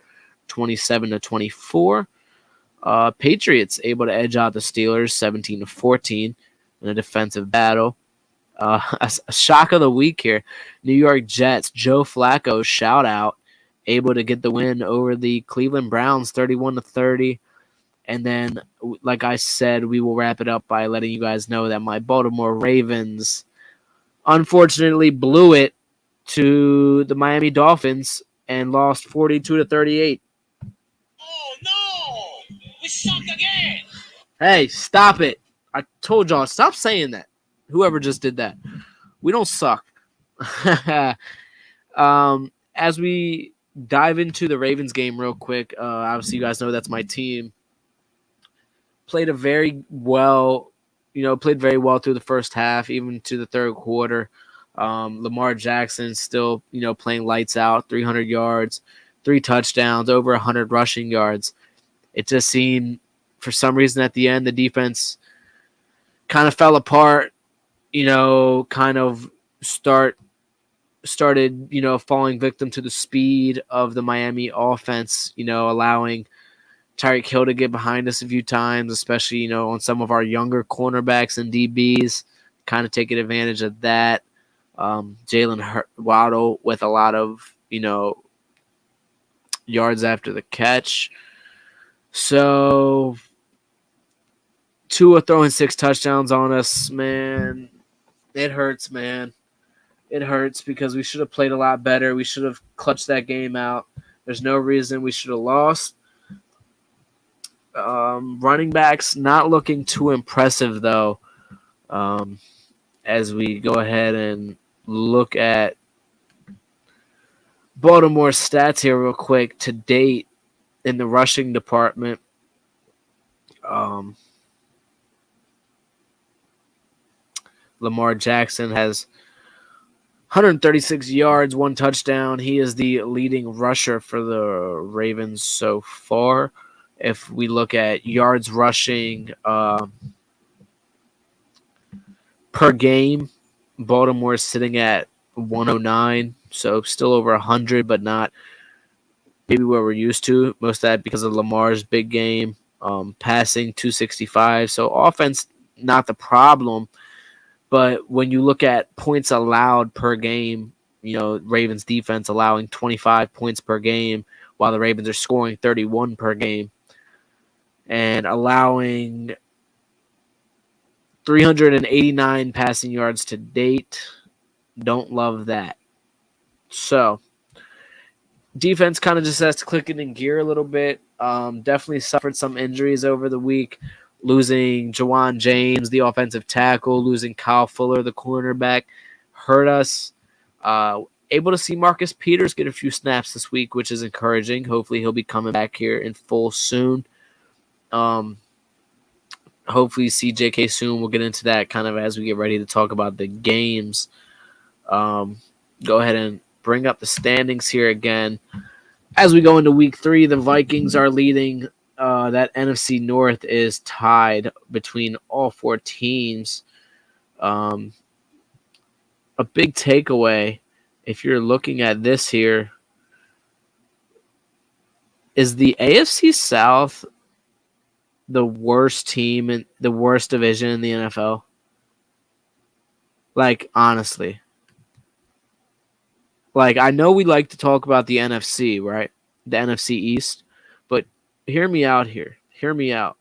27-24. Patriots able to edge out the Steelers, 17-14 in a defensive battle. A shock of the week here. New York Jets, Joe Flacco, shout out, able to get the win over the Cleveland Browns, 31-30. And then, like I said, we will wrap it up by letting you guys know that my Baltimore Ravens unfortunately blew it to the Miami Dolphins and lost 42-38. Oh no! We suck again! Hey, stop it. I told y'all, stop saying that. Whoever just did that. We don't suck. As we dive into the Ravens game real quick, obviously you guys know that's my team. Played very well through the first half, even to the third quarter. Lamar Jackson still, playing lights out, 300 yards, 3 touchdowns, over 100 rushing yards. It just seemed, for some reason at the end, the defense kind of fell apart, started, falling victim to the speed of the Miami offense, allowing Tyreek Hill to get behind us a few times, especially, on some of our younger cornerbacks and DBs, kind of taking advantage of that. Jalen Waddle with a lot of, yards after the catch. So Tua throwing 6 touchdowns on us, man. It hurts, man. It hurts because we should have played a lot better. We should have clutched that game out. There's no reason we should have lost. Running backs not looking too impressive, though, as we go ahead and look at Baltimore's stats here real quick to date in the rushing department. Lamar Jackson has 136 yards, 1 touchdown. He is the leading rusher for the Ravens so far. If we look at yards rushing per game, Baltimore's sitting at 109, so still over 100, but not maybe where we're used to. Most of that because of Lamar's big game, passing 265. So offense, not the problem. But when you look at points allowed per game, Ravens defense allowing 25 points per game, while the Ravens are scoring 31 per game, and allowing 389 passing yards to date. Don't love that. So defense kind of just has to click it in gear a little bit. Definitely suffered some injuries over the week, losing Jawan James, the offensive tackle, losing Kyle Fuller, the cornerback, hurt us. Able to see Marcus Peters get a few snaps this week, which is encouraging. Hopefully he'll be coming back here in full soon. Hopefully see JK soon. We'll get into that kind of as we get ready to talk about the games. Go ahead and bring up the standings here again. As we go into week 3, the Vikings are leading. That NFC North is tied between all 4 teams. A big takeaway, if you're looking at this here, is the AFC South the worst team in the worst division in the NFL? Like, honestly. Like, I know we like to talk about the NFC, right? The NFC East. But hear me out here. Hear me out.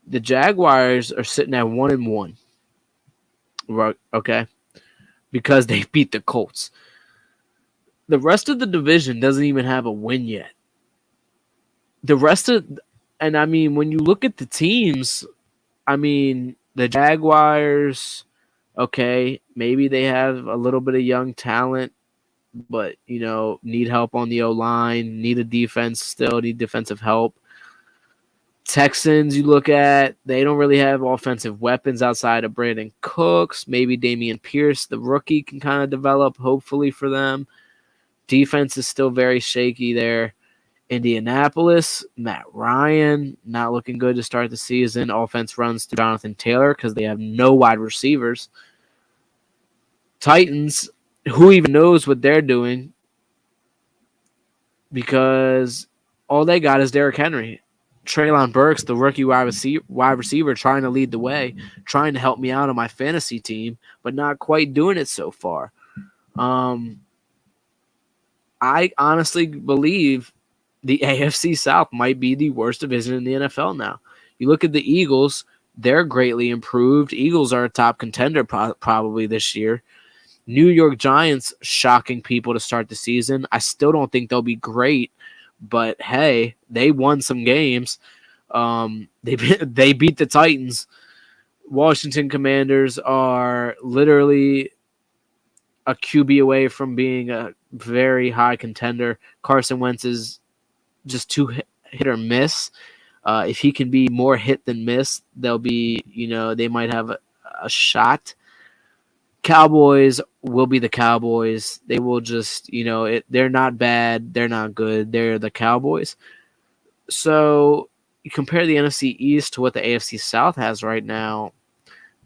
The Jaguars are sitting at 1-1. Right, okay? Because they beat the Colts. The rest of the division doesn't even have a win yet. And I mean, when you look at the teams, I mean, the Jaguars, okay, maybe they have a little bit of young talent, but, need help on the O-line, need a defense still, need defensive help. Texans, you look at, they don't really have offensive weapons outside of Brandon Cooks. Maybe Dameon Pierce, the rookie, can kind of develop, hopefully, for them. Defense is still very shaky there. Indianapolis, Matt Ryan, not looking good to start the season. Offense runs through Jonathan Taylor because they have no wide receivers. Titans, who even knows what they're doing? Because all they got is Derrick Henry. Treylon Burks, the rookie wide receiver, trying to lead the way, trying to help me out on my fantasy team, but not quite doing it so far. I honestly believe the AFC South might be the worst division in the NFL now. You look at the Eagles, they're greatly improved. Eagles are a top contender probably this year. New York Giants, shocking people to start the season. I still don't think they'll be great, but hey, they won some games. They beat the Titans. Washington Commanders are literally a QB away from being a very high contender. Carson Wentz is just too hit or miss. If he can be more hit than miss, they'll be, they might have a shot. Cowboys will be the Cowboys. They will just, they're not bad. They're not good. They're the Cowboys. So you compare the NFC East to what the AFC South has right now.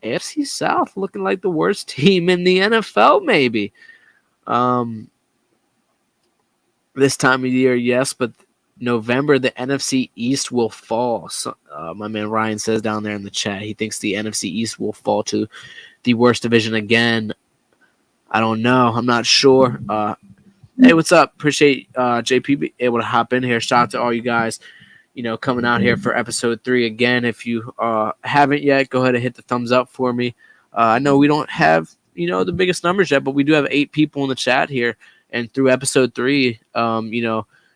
AFC South looking like the worst team in the NFL, maybe. This time of year, yes, but November, the NFC East will fall. So, my man Ryan says down there in the chat, he thinks the NFC East will fall to the worst division again. I don't know. I'm not sure. Hey, what's up? Appreciate JP being able to hop in here. Shout out to all you guys, coming out here for episode 3 again. If you haven't yet, go ahead and hit the thumbs up for me. I know we don't have, the biggest numbers yet, but we do have 8 people in the chat here. And through episode 3,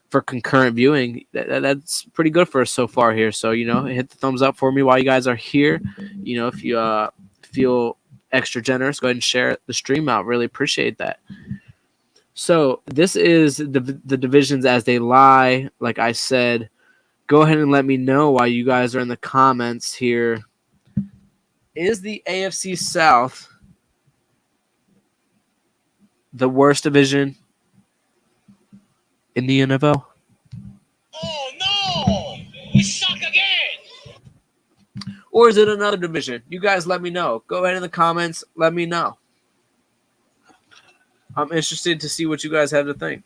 for concurrent viewing, that's pretty good for us so far here. So, hit the thumbs up for me while you guys are here. If you feel extra generous, go ahead and share the stream out. Really appreciate that. So this is the divisions as they lie. Like I said, go ahead and let me know while you guys are in the comments here. Is the AFC South the worst division in the NFL? Oh no! We suck again! Or is it another division? You guys let me know. Go ahead in the comments. Let me know. I'm interested to see what you guys have to think.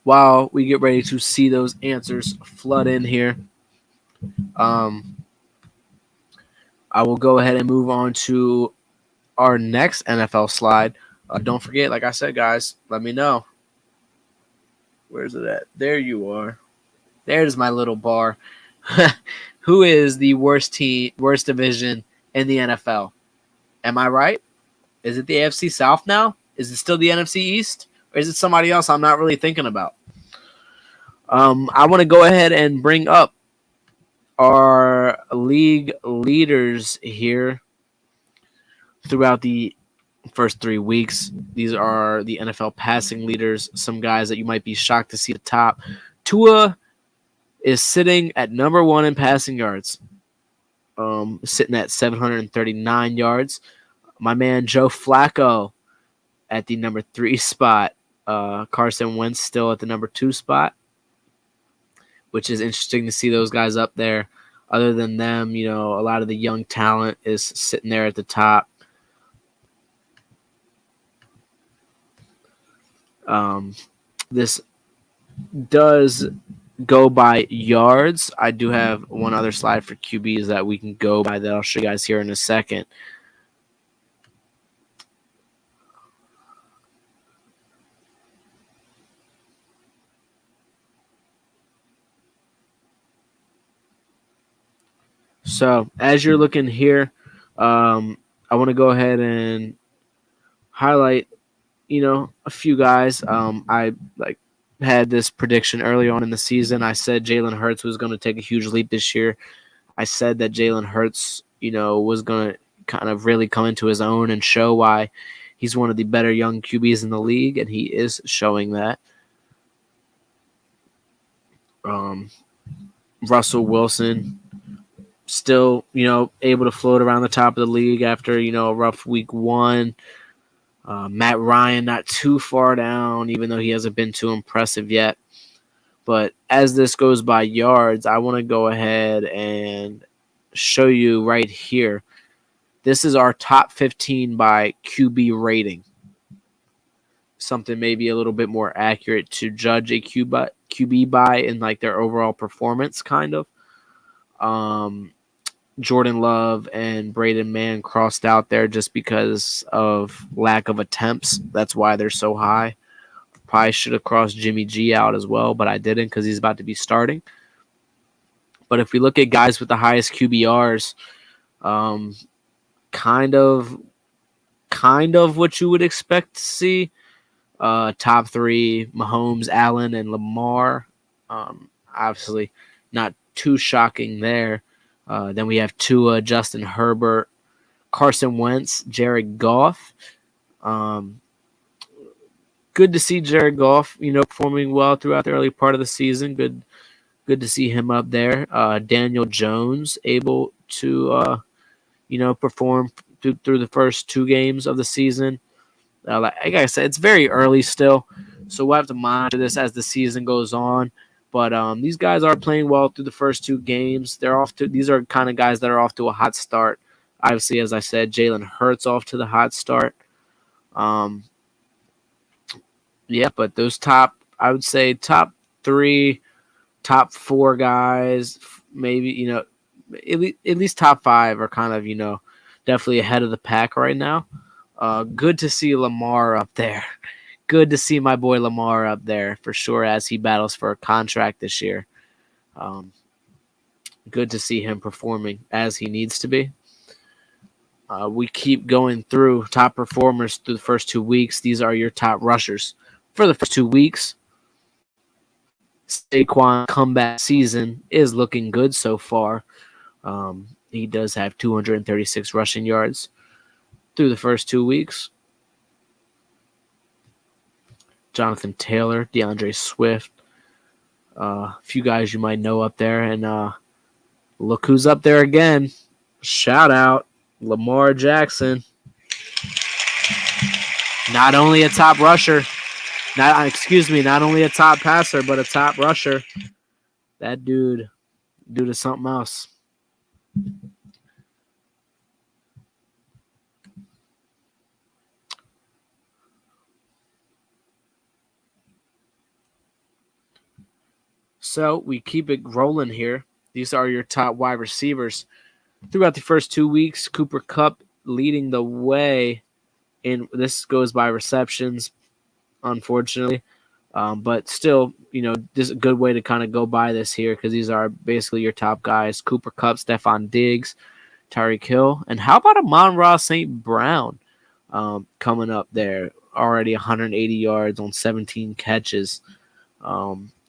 While we get ready to see those answers flood in here, I will go ahead and move on to our next NFL slide. Don't forget, like I said, guys, let me know. Where's it at? There you are. There's my little bar. Who is the worst division in the NFL? Am I right? Is it the AFC South now? Is it still the NFC East? Or is it somebody else I'm not really thinking about? I want to go ahead and bring up our league leaders here throughout the first 3 weeks. These are the NFL passing leaders, some guys that you might be shocked to see at the top. Tua is sitting at number 1 in passing yards, sitting at 739 yards. My man Joe Flacco at the number 3 spot. Carson Wentz still at the number 2 spot, which is interesting to see those guys up there. Other than them, a lot of the young talent is sitting there at the top. This does go by yards. I do have one other slide for QBs that we can go by that I'll show you guys here in a second. So as you're looking here, I want to go ahead and highlight, a few guys. I had this prediction early on in the season. I said Jalen Hurts was going to take a huge leap this year. I said that Jalen Hurts, was going to kind of really come into his own and show why he's one of the better young QBs in the league, and he is showing that. Russell Wilson still, able to float around the top of the league after, a rough week 1. Matt Ryan not too far down, even though he hasn't been too impressive yet. But as this goes by yards, I want to go ahead and show you right here. This is our top 15 by QB rating. Something maybe a little bit more accurate to judge a QB by in their overall performance, kind of. Jordan Love and Braden Mann crossed out there just because of lack of attempts. That's why they're so high. Probably should have crossed Jimmy G out as well, but I didn't because he's about to be starting. But if we look at guys with the highest QBRs, kind of what you would expect to see. Top 3, Mahomes, Allen, and Lamar. Obviously not too shocking there. Then we have Tua, Justin Herbert, Carson Wentz, Jared Goff. Good to see Jared Goff, performing well throughout the early part of the season. Good to see him up there. Daniel Jones able to, perform through the first 2 games of the season. Like I said, it's very early still, so we'll have to monitor this as the season goes on. But these guys are playing well through the first 2 games. These are kind of guys that are off to a hot start. Obviously, as I said, Jalen Hurts off to the hot start. But those I would say top 3, top 4 guys, maybe, at least top 5 are kind of, definitely ahead of the pack right now. Good to see Lamar up there. Good to see my boy Lamar up there for sure as he battles for a contract this year. Good to see him performing as he needs to be. We keep going through top performers through the first 2 weeks. These are your top rushers for the first 2 weeks. Saquon comeback season is looking good so far. He does have 236 rushing yards through the first 2 weeks. Jonathan Taylor, DeAndre Swift, a few guys you might know up there. And look who's up there again. Shout out, Lamar Jackson. Not only a top rusher, Not only a top passer, but a top rusher. That dude is something else. So we keep it rolling here. These are your top wide receivers. Throughout the first 2 weeks, Cooper Kupp leading the way. And this goes by receptions, unfortunately. But still, this is a good way to kind of go by this here because these are basically your top guys. Cooper Kupp, Stephon Diggs, Tyreek Hill. And how about Amon-Ra St. Brown coming up there? Already 180 yards on 17 catches.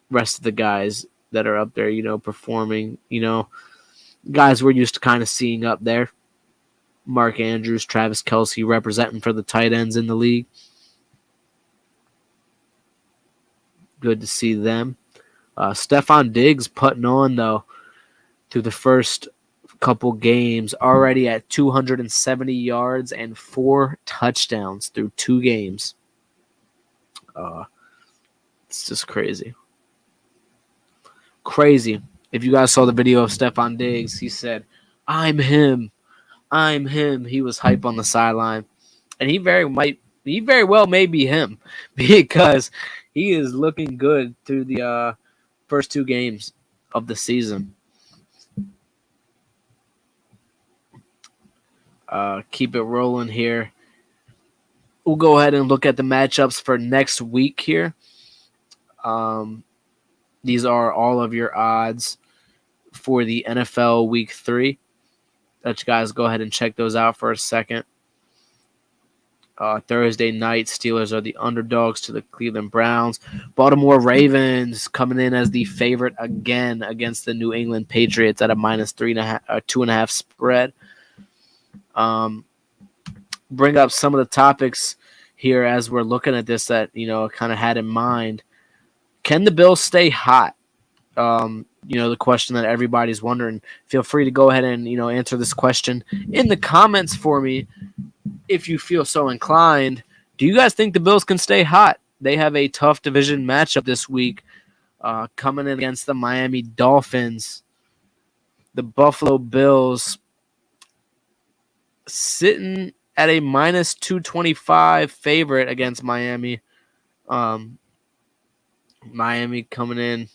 Rest of the guys that are up there, performing, guys we're used to kind of seeing up there. Mark Andrews, Travis Kelce representing for the tight ends in the league. Good to see them. Stephon Diggs putting on, though, through the first couple games, already at 270 yards and 4 touchdowns through 2 games. It's just crazy. Crazy. If you guys saw the video of Stephon Diggs, he said, "I'm him. I'm him." He was hype on the sideline. And he very well may be him because he is looking good through the first 2 games of the season. Keep it rolling here. We'll go ahead and look at the matchups for next week here. These are all of your odds for the NFL Week 3. Let you guys go ahead and check those out for a second. Thursday night, Steelers are the underdogs to the Cleveland Browns. Baltimore Ravens coming in as the favorite again against the New England Patriots at a -2.5 spread. Bring up some of the topics here as we're looking at this that kind of had in mind. Can the Bills stay hot? The question that everybody's wondering. Feel free to go ahead and answer this question in the comments for me if you feel so inclined. Do you guys think the Bills can stay hot? They have a tough division matchup this week, coming in against the Miami Dolphins. The Buffalo Bills sitting at a -225 favorite against Miami. Miami coming in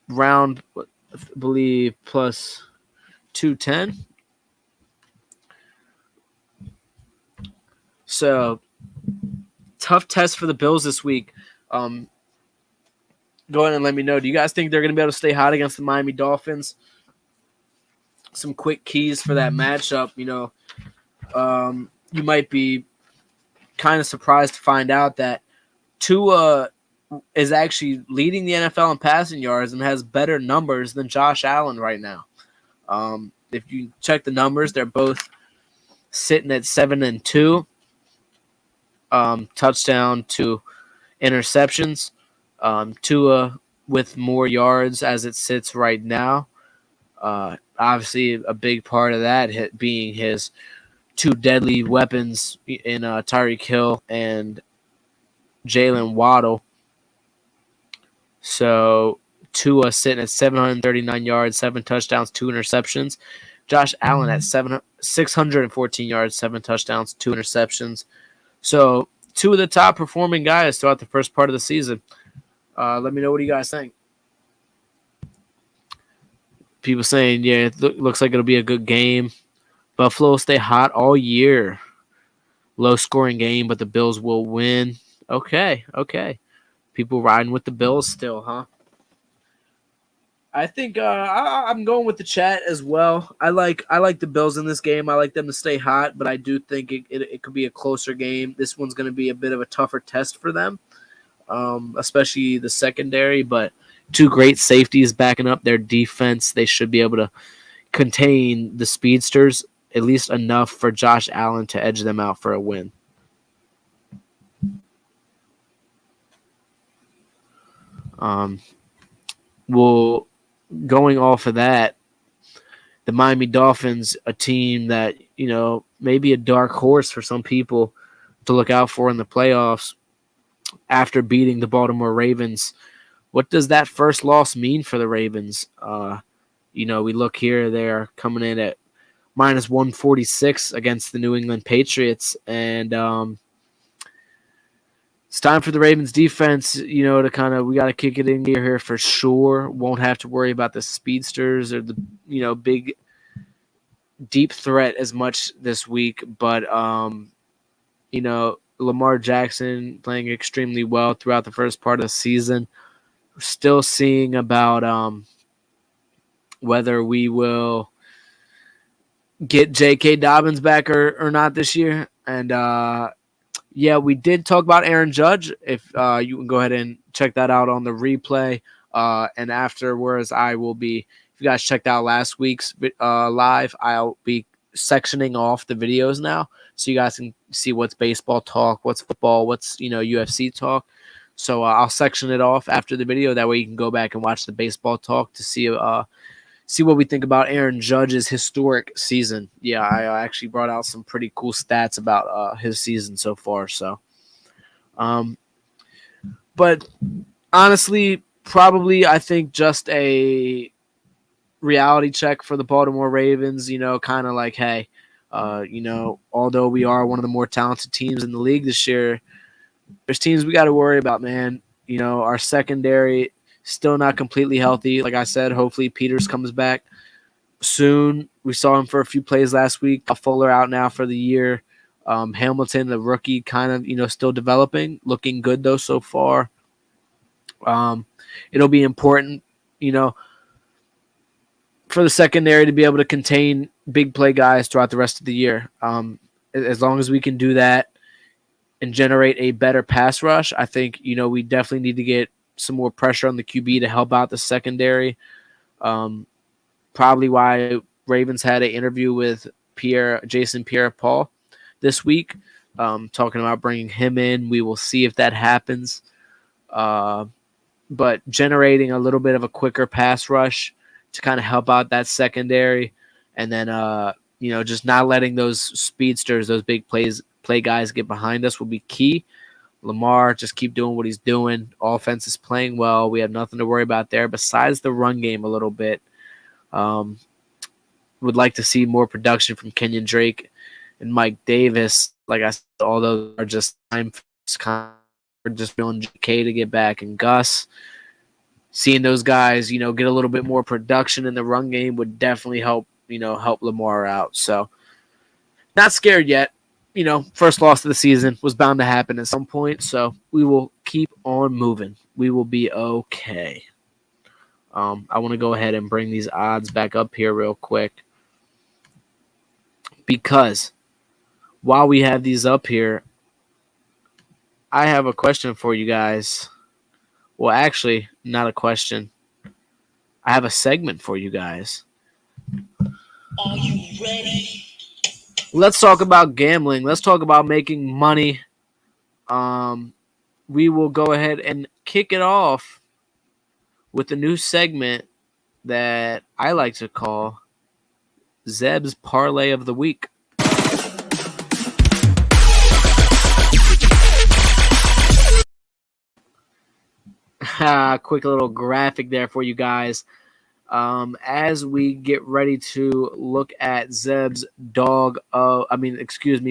round, I believe, plus 210. So, tough test for the Bills this week. Go ahead and let me know. Do you guys think they're going to be able to stay hot against the Miami Dolphins? Some quick keys for that matchup. You might be kind of surprised to find out that Tua is actually leading the NFL in passing yards and has better numbers than Josh Allen right now. If you check the numbers, they're both sitting at 7-2. Touchdown to interceptions. Tua with more yards as it sits right now. Obviously, a big part of that being his 2 deadly weapons in Tyreek Hill and Jalen Waddle. So Tua sitting at 739 yards, 7 touchdowns, 2 interceptions. Josh Allen at 614 yards, 7 touchdowns, 2 interceptions. So 2 of the top performing guys throughout the first part of the season. Let me know what you guys think. People saying, yeah, it looks like it'll be a good game. Buffalo stay hot all year. Low-scoring game, but the Bills will win. Okay. People riding with the Bills still, huh? I think I'm going with the chat as well. I like the Bills in this game. I like them to stay hot, but I do think it could be a closer game. This one's going to be a bit of a tougher test for them, especially the secondary, but 2 great safeties backing up their defense. They should be able to contain the speedsters, at least enough for Josh Allen to edge them out for a win. Going off of that, the Miami Dolphins, a team that, maybe a dark horse for some people to look out for in the playoffs after beating the Baltimore Ravens. What does that first loss mean for the Ravens? We look here, they're coming in at minus 146 against the New England Patriots. And it's time for the Ravens defense, we got to kick it in gear here for sure. Won't have to worry about the speedsters or the, big deep threat as much this week. But, Lamar Jackson playing extremely well throughout the first part of the season. We're still seeing about whether we will get J.K. Dobbins back or not this year. And, we did talk about Aaron Judge. If you can go ahead and check that out on the replay. And afterwards, I will be, if you guys checked out last week's live, I'll be sectioning off the videos now so you guys can see what's baseball talk, what's football, what's, UFC talk. So I'll section it off after the video. That way you can go back and watch the baseball talk to see what we think about Aaron Judge's historic season. Yeah, I actually brought out some pretty cool stats about his season so far. So, but honestly, probably I think just a reality check for the Baltimore Ravens. Kind of like, hey, although we are one of the more talented teams in the league this year, there's teams we got to worry about, man. Our secondary still not completely healthy. Like I said, hopefully Peters comes back soon. We saw him for a few plays last week. Fuller out now for the year. Hamilton, the rookie, kind of, still developing. Looking good, though, so far. It'll be important, for the secondary to be able to contain big play guys throughout the rest of the year. As long as we can do that and generate a better pass rush, I think, we definitely need to get some more pressure on the QB to help out the secondary. Probably why Ravens had an interview with Jason Pierre-Paul this week, talking about bringing him in. We will see if that happens. But generating a little bit of a quicker pass rush to kind of help out that secondary, and then just not letting those speedsters, those big play guys get behind us will be key. Lamar, just keep doing what he's doing. Offense is playing well. We have nothing to worry about there besides the run game a little bit. Would like to see more production from Kenyon Drake and Mike Davis. Like I said, all those are just time. We're just feeling JK to get back, and Gus. Seeing those guys, get a little bit more production in the run game would definitely help Lamar out. So not scared yet. First loss of the season was bound to happen at some point. So we will keep on moving. We will be okay. I want to go ahead and bring these odds back up here real quick, because while we have these up here, I have a question for you guys. Well, actually, not a question. I have a segment for you guys. Are you ready? Let's talk about gambling. Let's talk about making money. We will go ahead and kick it off with a new segment that I like to call Zeb's Parlay of the Week. Quick little graphic there for you guys. As we get ready to look at Zeb's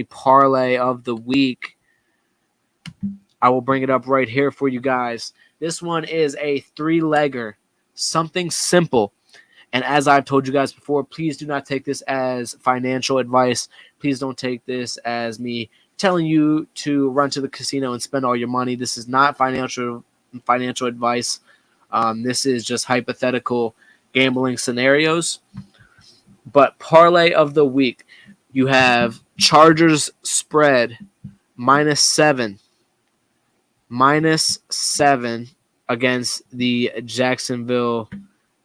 parlay of the week, I will bring it up right here for you guys. This one is a 3-legger, something simple. And as I've told you guys before, please do not take this as financial advice. Please don't take this as me telling you to run to the casino and spend all your money. This is not financial advice. This is just hypothetical gambling scenarios. But parlay of the week, you have Chargers spread -7 against the Jacksonville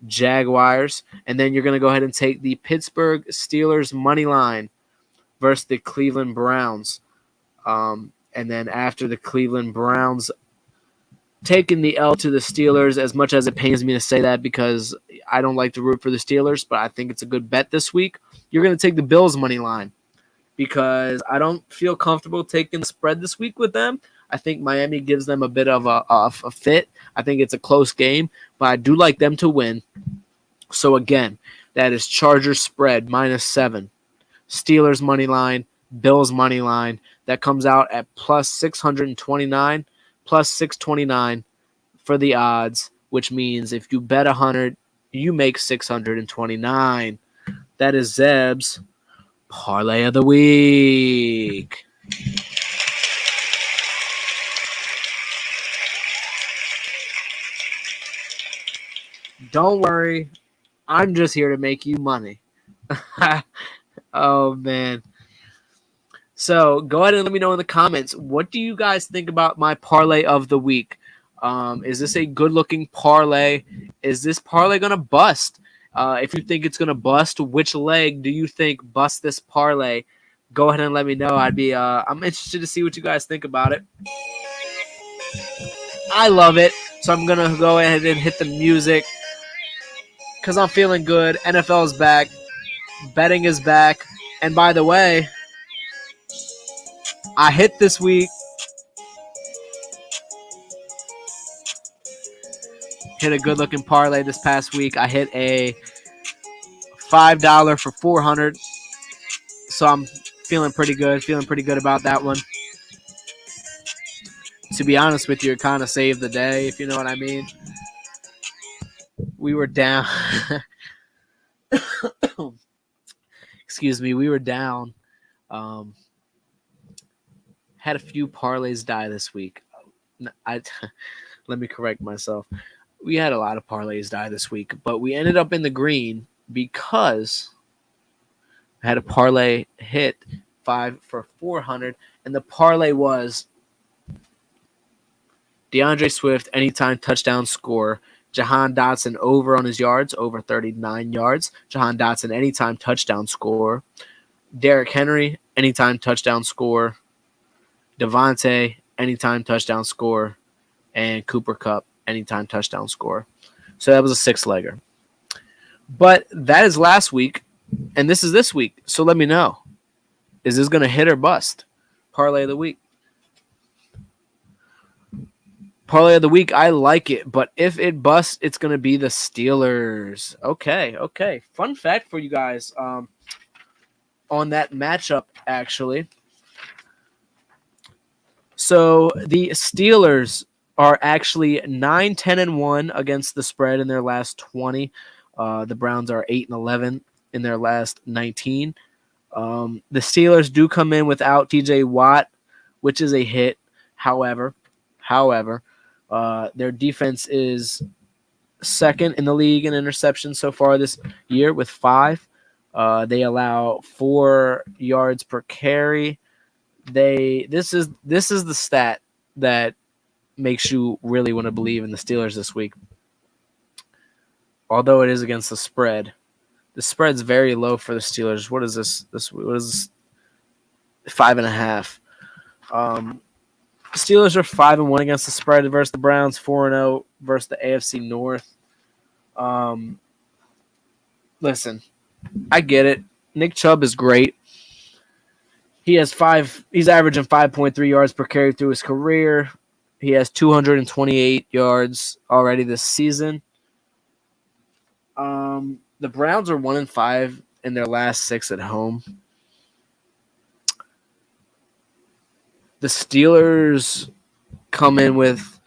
Jaguars, and then you're going to go ahead and take the Pittsburgh Steelers money line versus the Cleveland Browns. And then after the Cleveland Browns taking the L to the Steelers, as much as it pains me to say that because I don't like to root for the Steelers, but I think it's a good bet this week. You're going to take the Bills money line because I don't feel comfortable taking the spread this week with them. I think Miami gives them a bit of a fit. I think it's a close game, but I do like them to win. So again, that is Chargers spread -7, Steelers money line, Bills money line. That comes out at plus 629, plus 629 for the odds, which means if you bet 100, you make 629. That is Zeb's Parlay of the Week. Don't worry, I'm just here to make you money. Oh, man. So go ahead and let me know in the comments, what do you guys think about my Parlay of the Week? Is this a good-looking parlay? Is this parlay going to bust? If you think it's going to bust, which leg do you think bust this parlay? Go ahead and let me know. I'm interested to see what you guys think about it. I love it, so I'm going to go ahead and hit the music because I'm feeling good. NFL is back. Betting is back. And by the way, I hit this week. Hit a good-looking parlay this past week. I hit a $5 for 400. So I'm feeling pretty good. Feeling pretty good about that one. To be honest with you, it kind of saved the day, if you know what I mean. We were down. Excuse me. We were down. Had a few parlays die this week. Let me correct myself. We had a lot of parlays die this week, but we ended up in the green because I had a parlay hit 5 for 400, and the parlay was DeAndre Swift anytime touchdown score, Jahan Dotson over on his yards, over 39 yards, Jahan Dotson anytime touchdown score, Derrick Henry anytime touchdown score, Devontae anytime touchdown score, and Cooper Kupp anytime touchdown score. So that was a 6-legger. But that is last week, and this is this week. So let me know. Is this going to hit or bust? Parlay of the week. Parlay of the week, I like it. But if it busts, it's going to be the Steelers. Okay. Fun fact for you guys on that matchup, actually. So the Steelers are actually 9-10-1 against the spread in their last 20. The Browns are 8-11 in their last 19. The Steelers do come in without TJ Watt, which is a hit. However, their defense is second in the league in interceptions so far this year with 5. They allow 4 yards per carry. This is the stat that makes you really want to believe in the Steelers this week. Although it is against the spread's very low for the Steelers. What is this? What is this? 5.5. Steelers are 5-1 against the spread versus the Browns, 4-0 versus the AFC North. Listen, I get it. Nick Chubb is great. He's averaging 5.3 yards per carry through his career. He has 228 yards already this season. The Browns are 1-5 in their last 6 at home. The Steelers come in with,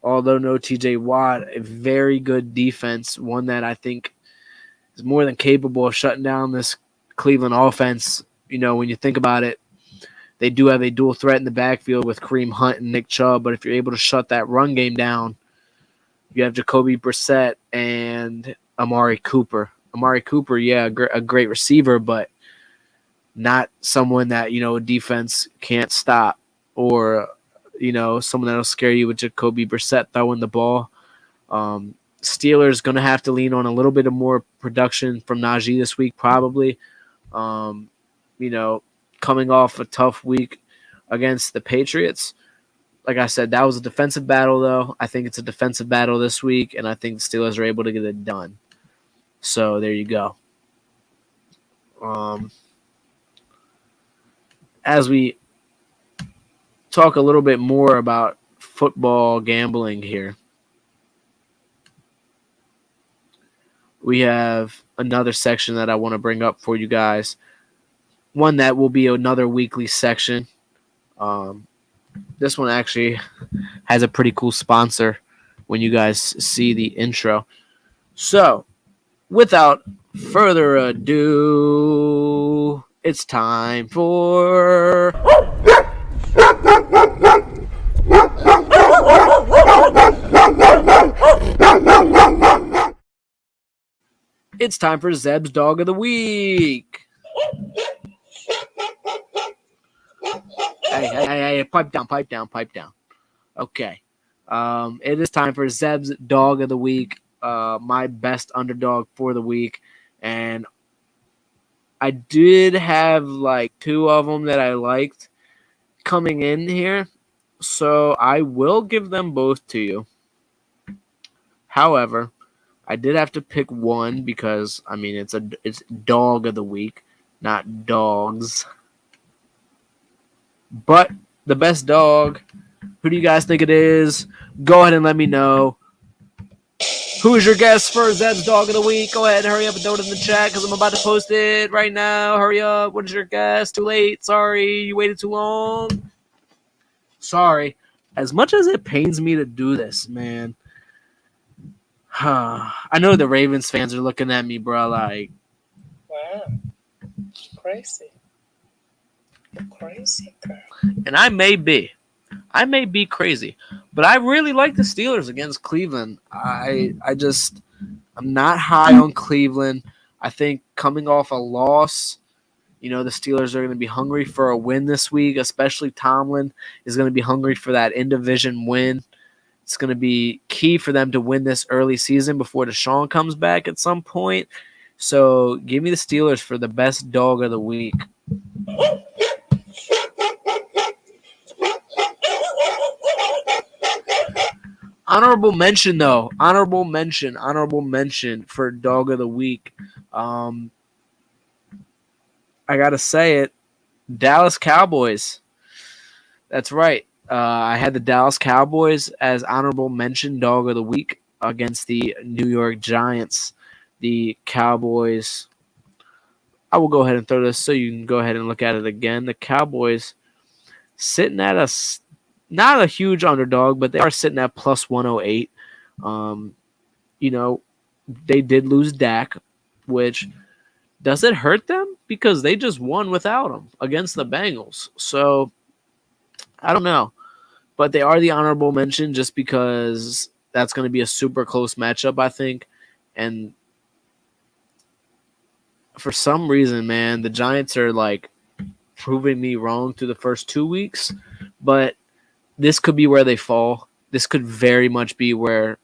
although no TJ Watt, a very good defense, one that I think is more than capable of shutting down this Cleveland offense. You know, when you think about it, they do have a dual threat in the backfield with Kareem Hunt and Nick Chubb, but if you're able to shut that run game down, you have Jacoby Brissett and Amari Cooper. Amari Cooper, yeah, a great receiver, but not someone that, a defense can't stop, or, someone that'll scare you with Jacoby Brissett throwing the ball. Steelers going to have to lean on a little bit of more production from Najee this week, probably. Coming off a tough week against the Patriots. Like I said, that was a defensive battle, though. I think it's a defensive battle this week, and I think the Steelers are able to get it done. So there you go. as we talk a little bit more about football gambling here, we have another section that I want to bring up for you guys. One that will be another weekly section. This one actually has a pretty cool sponsor when you guys see the intro. So, without further ado, it's time for... It's time for Zeb's Dog of the Week. Hey, pipe down. Okay. It is time for Zeb's Dog of the Week, my best underdog for the week. And I did have like 2 of them that I liked coming in here, so I will give them both to you. However, I did have to pick one because, I mean, it's Dog of the Week, not dogs. But the best dog, who do you guys think it is? Go ahead and let me know. Who is your guess for Zeb's Dog of the Week? Go ahead and hurry up and throw it in the chat because I'm about to post it right now. Hurry up. What is your guess? Too late. Sorry. You waited too long. Sorry. As much as it pains me to do this, man. I know the Ravens fans are looking at me, bro, like... Wow. Crazy. Crazy girl. And I may be crazy, but I really like the Steelers against Cleveland. I'm not high on Cleveland. I think coming off a loss, the Steelers are going to be hungry for a win this week, especially Tomlin is going to be hungry for that in-division win. It's going to be key for them to win this early season before Deshaun comes back at some point. So give me the Steelers for the best dog of the week. Honorable mention for dog of the week. I got to say it, Dallas Cowboys. That's right. I had the Dallas Cowboys as honorable mention dog of the week against the New York Giants. The Cowboys, I will go ahead and throw this so you can go ahead and look at it again. The Cowboys sitting at not a huge underdog, but they are sitting at plus 108. They did lose Dak, which does it hurt them? Because they just won without him against the Bengals. So I don't know. But they are the honorable mention just because that's going to be a super close matchup, I think. And for some reason, man, the Giants are like proving me wrong through the first 2 weeks. But this could be where they fall. This could very much be where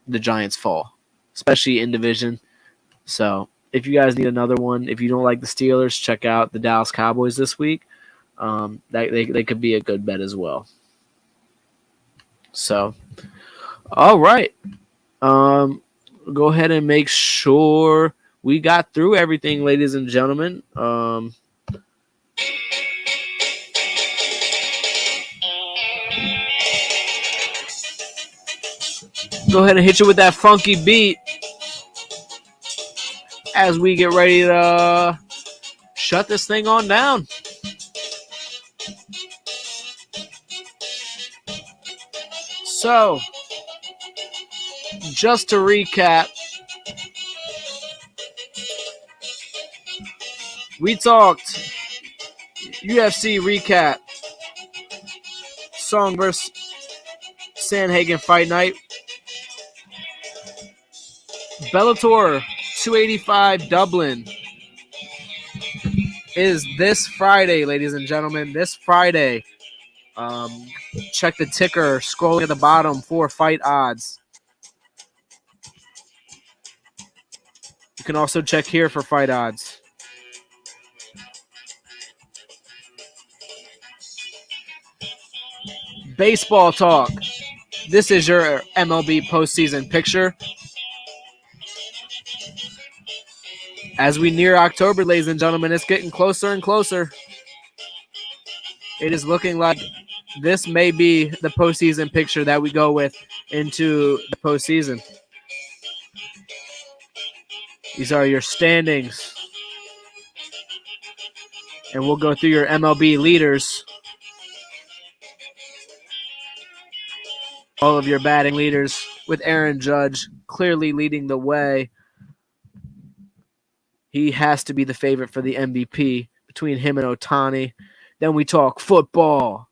the Giants fall, especially in division. So if you guys need another one, if you don't like the Steelers, check out the Dallas Cowboys this week. They could be a good bet as well. So, all right. Go ahead and make sure we got through everything, ladies and gentlemen. Go ahead and hit you with that funky beat as we get ready to shut this thing on down. So, just to recap, we talked UFC recap, Song vs. Sandhagen Fight Night, Bellator 285 Dublin is this Friday, ladies and gentlemen. This Friday. Check the ticker scrolling at the bottom for fight odds. You can also check here for fight odds. Baseball talk. This is your MLB postseason picture. As we near October, ladies and gentlemen, it's getting closer and closer. it is looking like this may be the postseason picture that we go with into the postseason. These are your standings. And we'll go through your MLB leaders. All of your batting leaders, with Aaron Judge clearly leading the way. He has to be the favorite for the MVP between him and Ohtani. Then we talk football.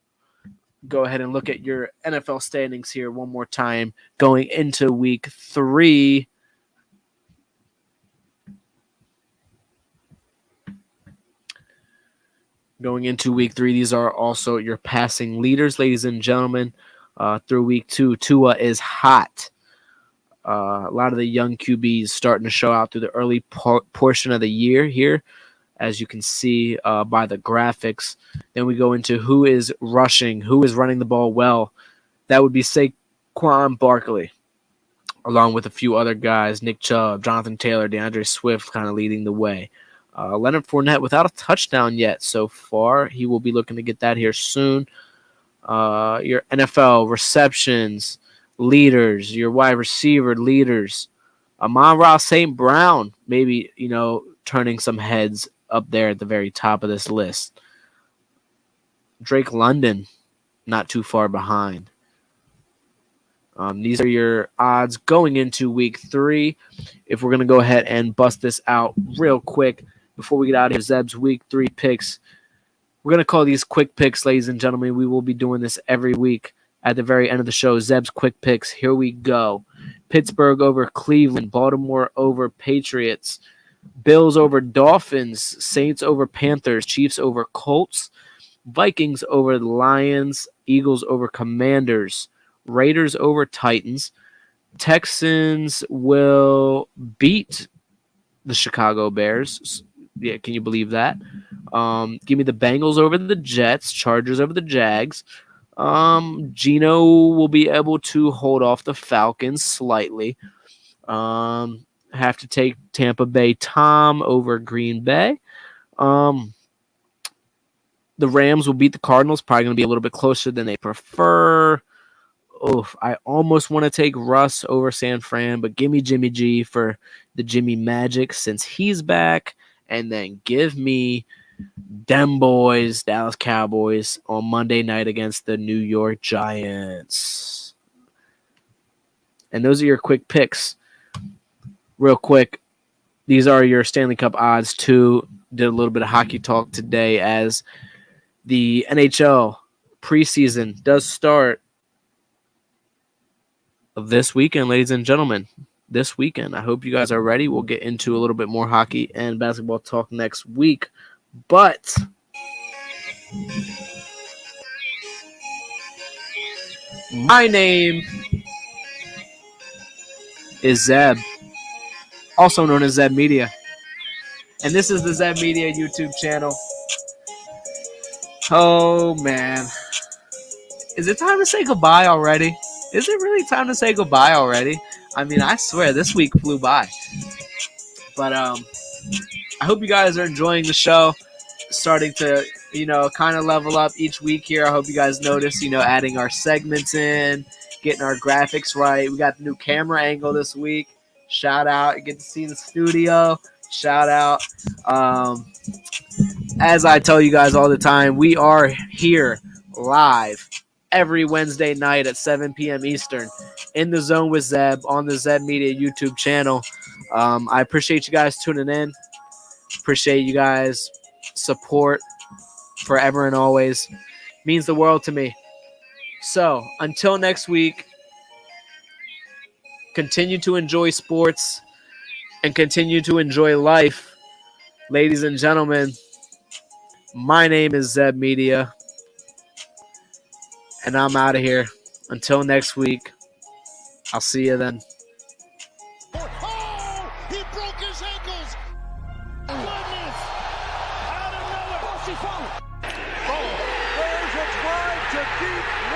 Go ahead and look at your NFL standings here one more time going into week 3. Going into week 3, these are also your passing leaders, ladies and gentlemen. Through week 2, Tua is hot. A lot of the young QBs starting to show out through the early portion of the year here, as you can see by the graphics. Then we go into who is rushing, who is running the ball well. That would be Saquon Barkley, along with a few other guys, Nick Chubb, Jonathan Taylor, DeAndre Swift kind of leading the way. Leonard Fournette without a touchdown yet so far. He will be looking to get that here soon. Your NFL receptions leaders, your wide receiver leaders. Amon-Ra St. Brown, maybe, turning some heads up there at the very top of this list. Drake London, not too far behind. These are your odds going into week 3. If we're going to go ahead and bust this out real quick before we get out of here, Zeb's week 3 picks. We're going to call these quick picks, ladies and gentlemen. We will be doing this every week at the very end of the show. Zeb's quick picks. Here we go. Pittsburgh over Cleveland. Baltimore over Patriots. Bills over Dolphins. Saints over Panthers. Chiefs over Colts. Vikings over the Lions. Eagles over Commanders. Raiders over Titans. Texans will beat the Chicago Bears. Yeah, can you believe that? Give me the Bengals over the Jets. Chargers over the Jags. Geno will be able to hold off the Falcons slightly. Have to take Tampa Bay Tom over Green Bay. The Rams will beat the Cardinals. Probably going to be a little bit closer than they prefer. I almost want to take Russ over San Fran, but give me Jimmy G for the Jimmy Magic since he's back. And then give me them boys, Dallas Cowboys, on Monday night against the New York Giants. And those are your quick picks. Real quick, these are your Stanley Cup odds too. Did a little bit of hockey talk today as the NHL preseason does start this weekend, ladies and gentlemen. This weekend. I hope you guys are ready. We'll get into a little bit more hockey and basketball talk next week. But my name is Zeb, also known as Zeb Media. And this is the Zeb Media YouTube channel. Oh, man. Is it time to say goodbye already? Is it really time to say goodbye already? I mean, I swear, this week flew by. But I hope you guys are enjoying the show. Starting to, kind of level up each week here. I hope you guys notice, adding our segments in, getting our graphics right. We got the new camera angle this week. Shout out. You get to see the studio. Shout out. As I tell you guys all the time, we are here live every Wednesday night at 7 p.m. Eastern in the Zone with Zeb on the Zeb Media YouTube channel. I appreciate you guys tuning in. Appreciate you guys' support forever and always. Means the world to me. So, until next week, continue to enjoy sports and continue to enjoy life. Ladies and gentlemen, my name is Zeb Media. And I'm out of here. Until next week, I'll see you then. Oh, he broke his ankles. Goodness. Out of nowhere. Oh, there's a drive to deep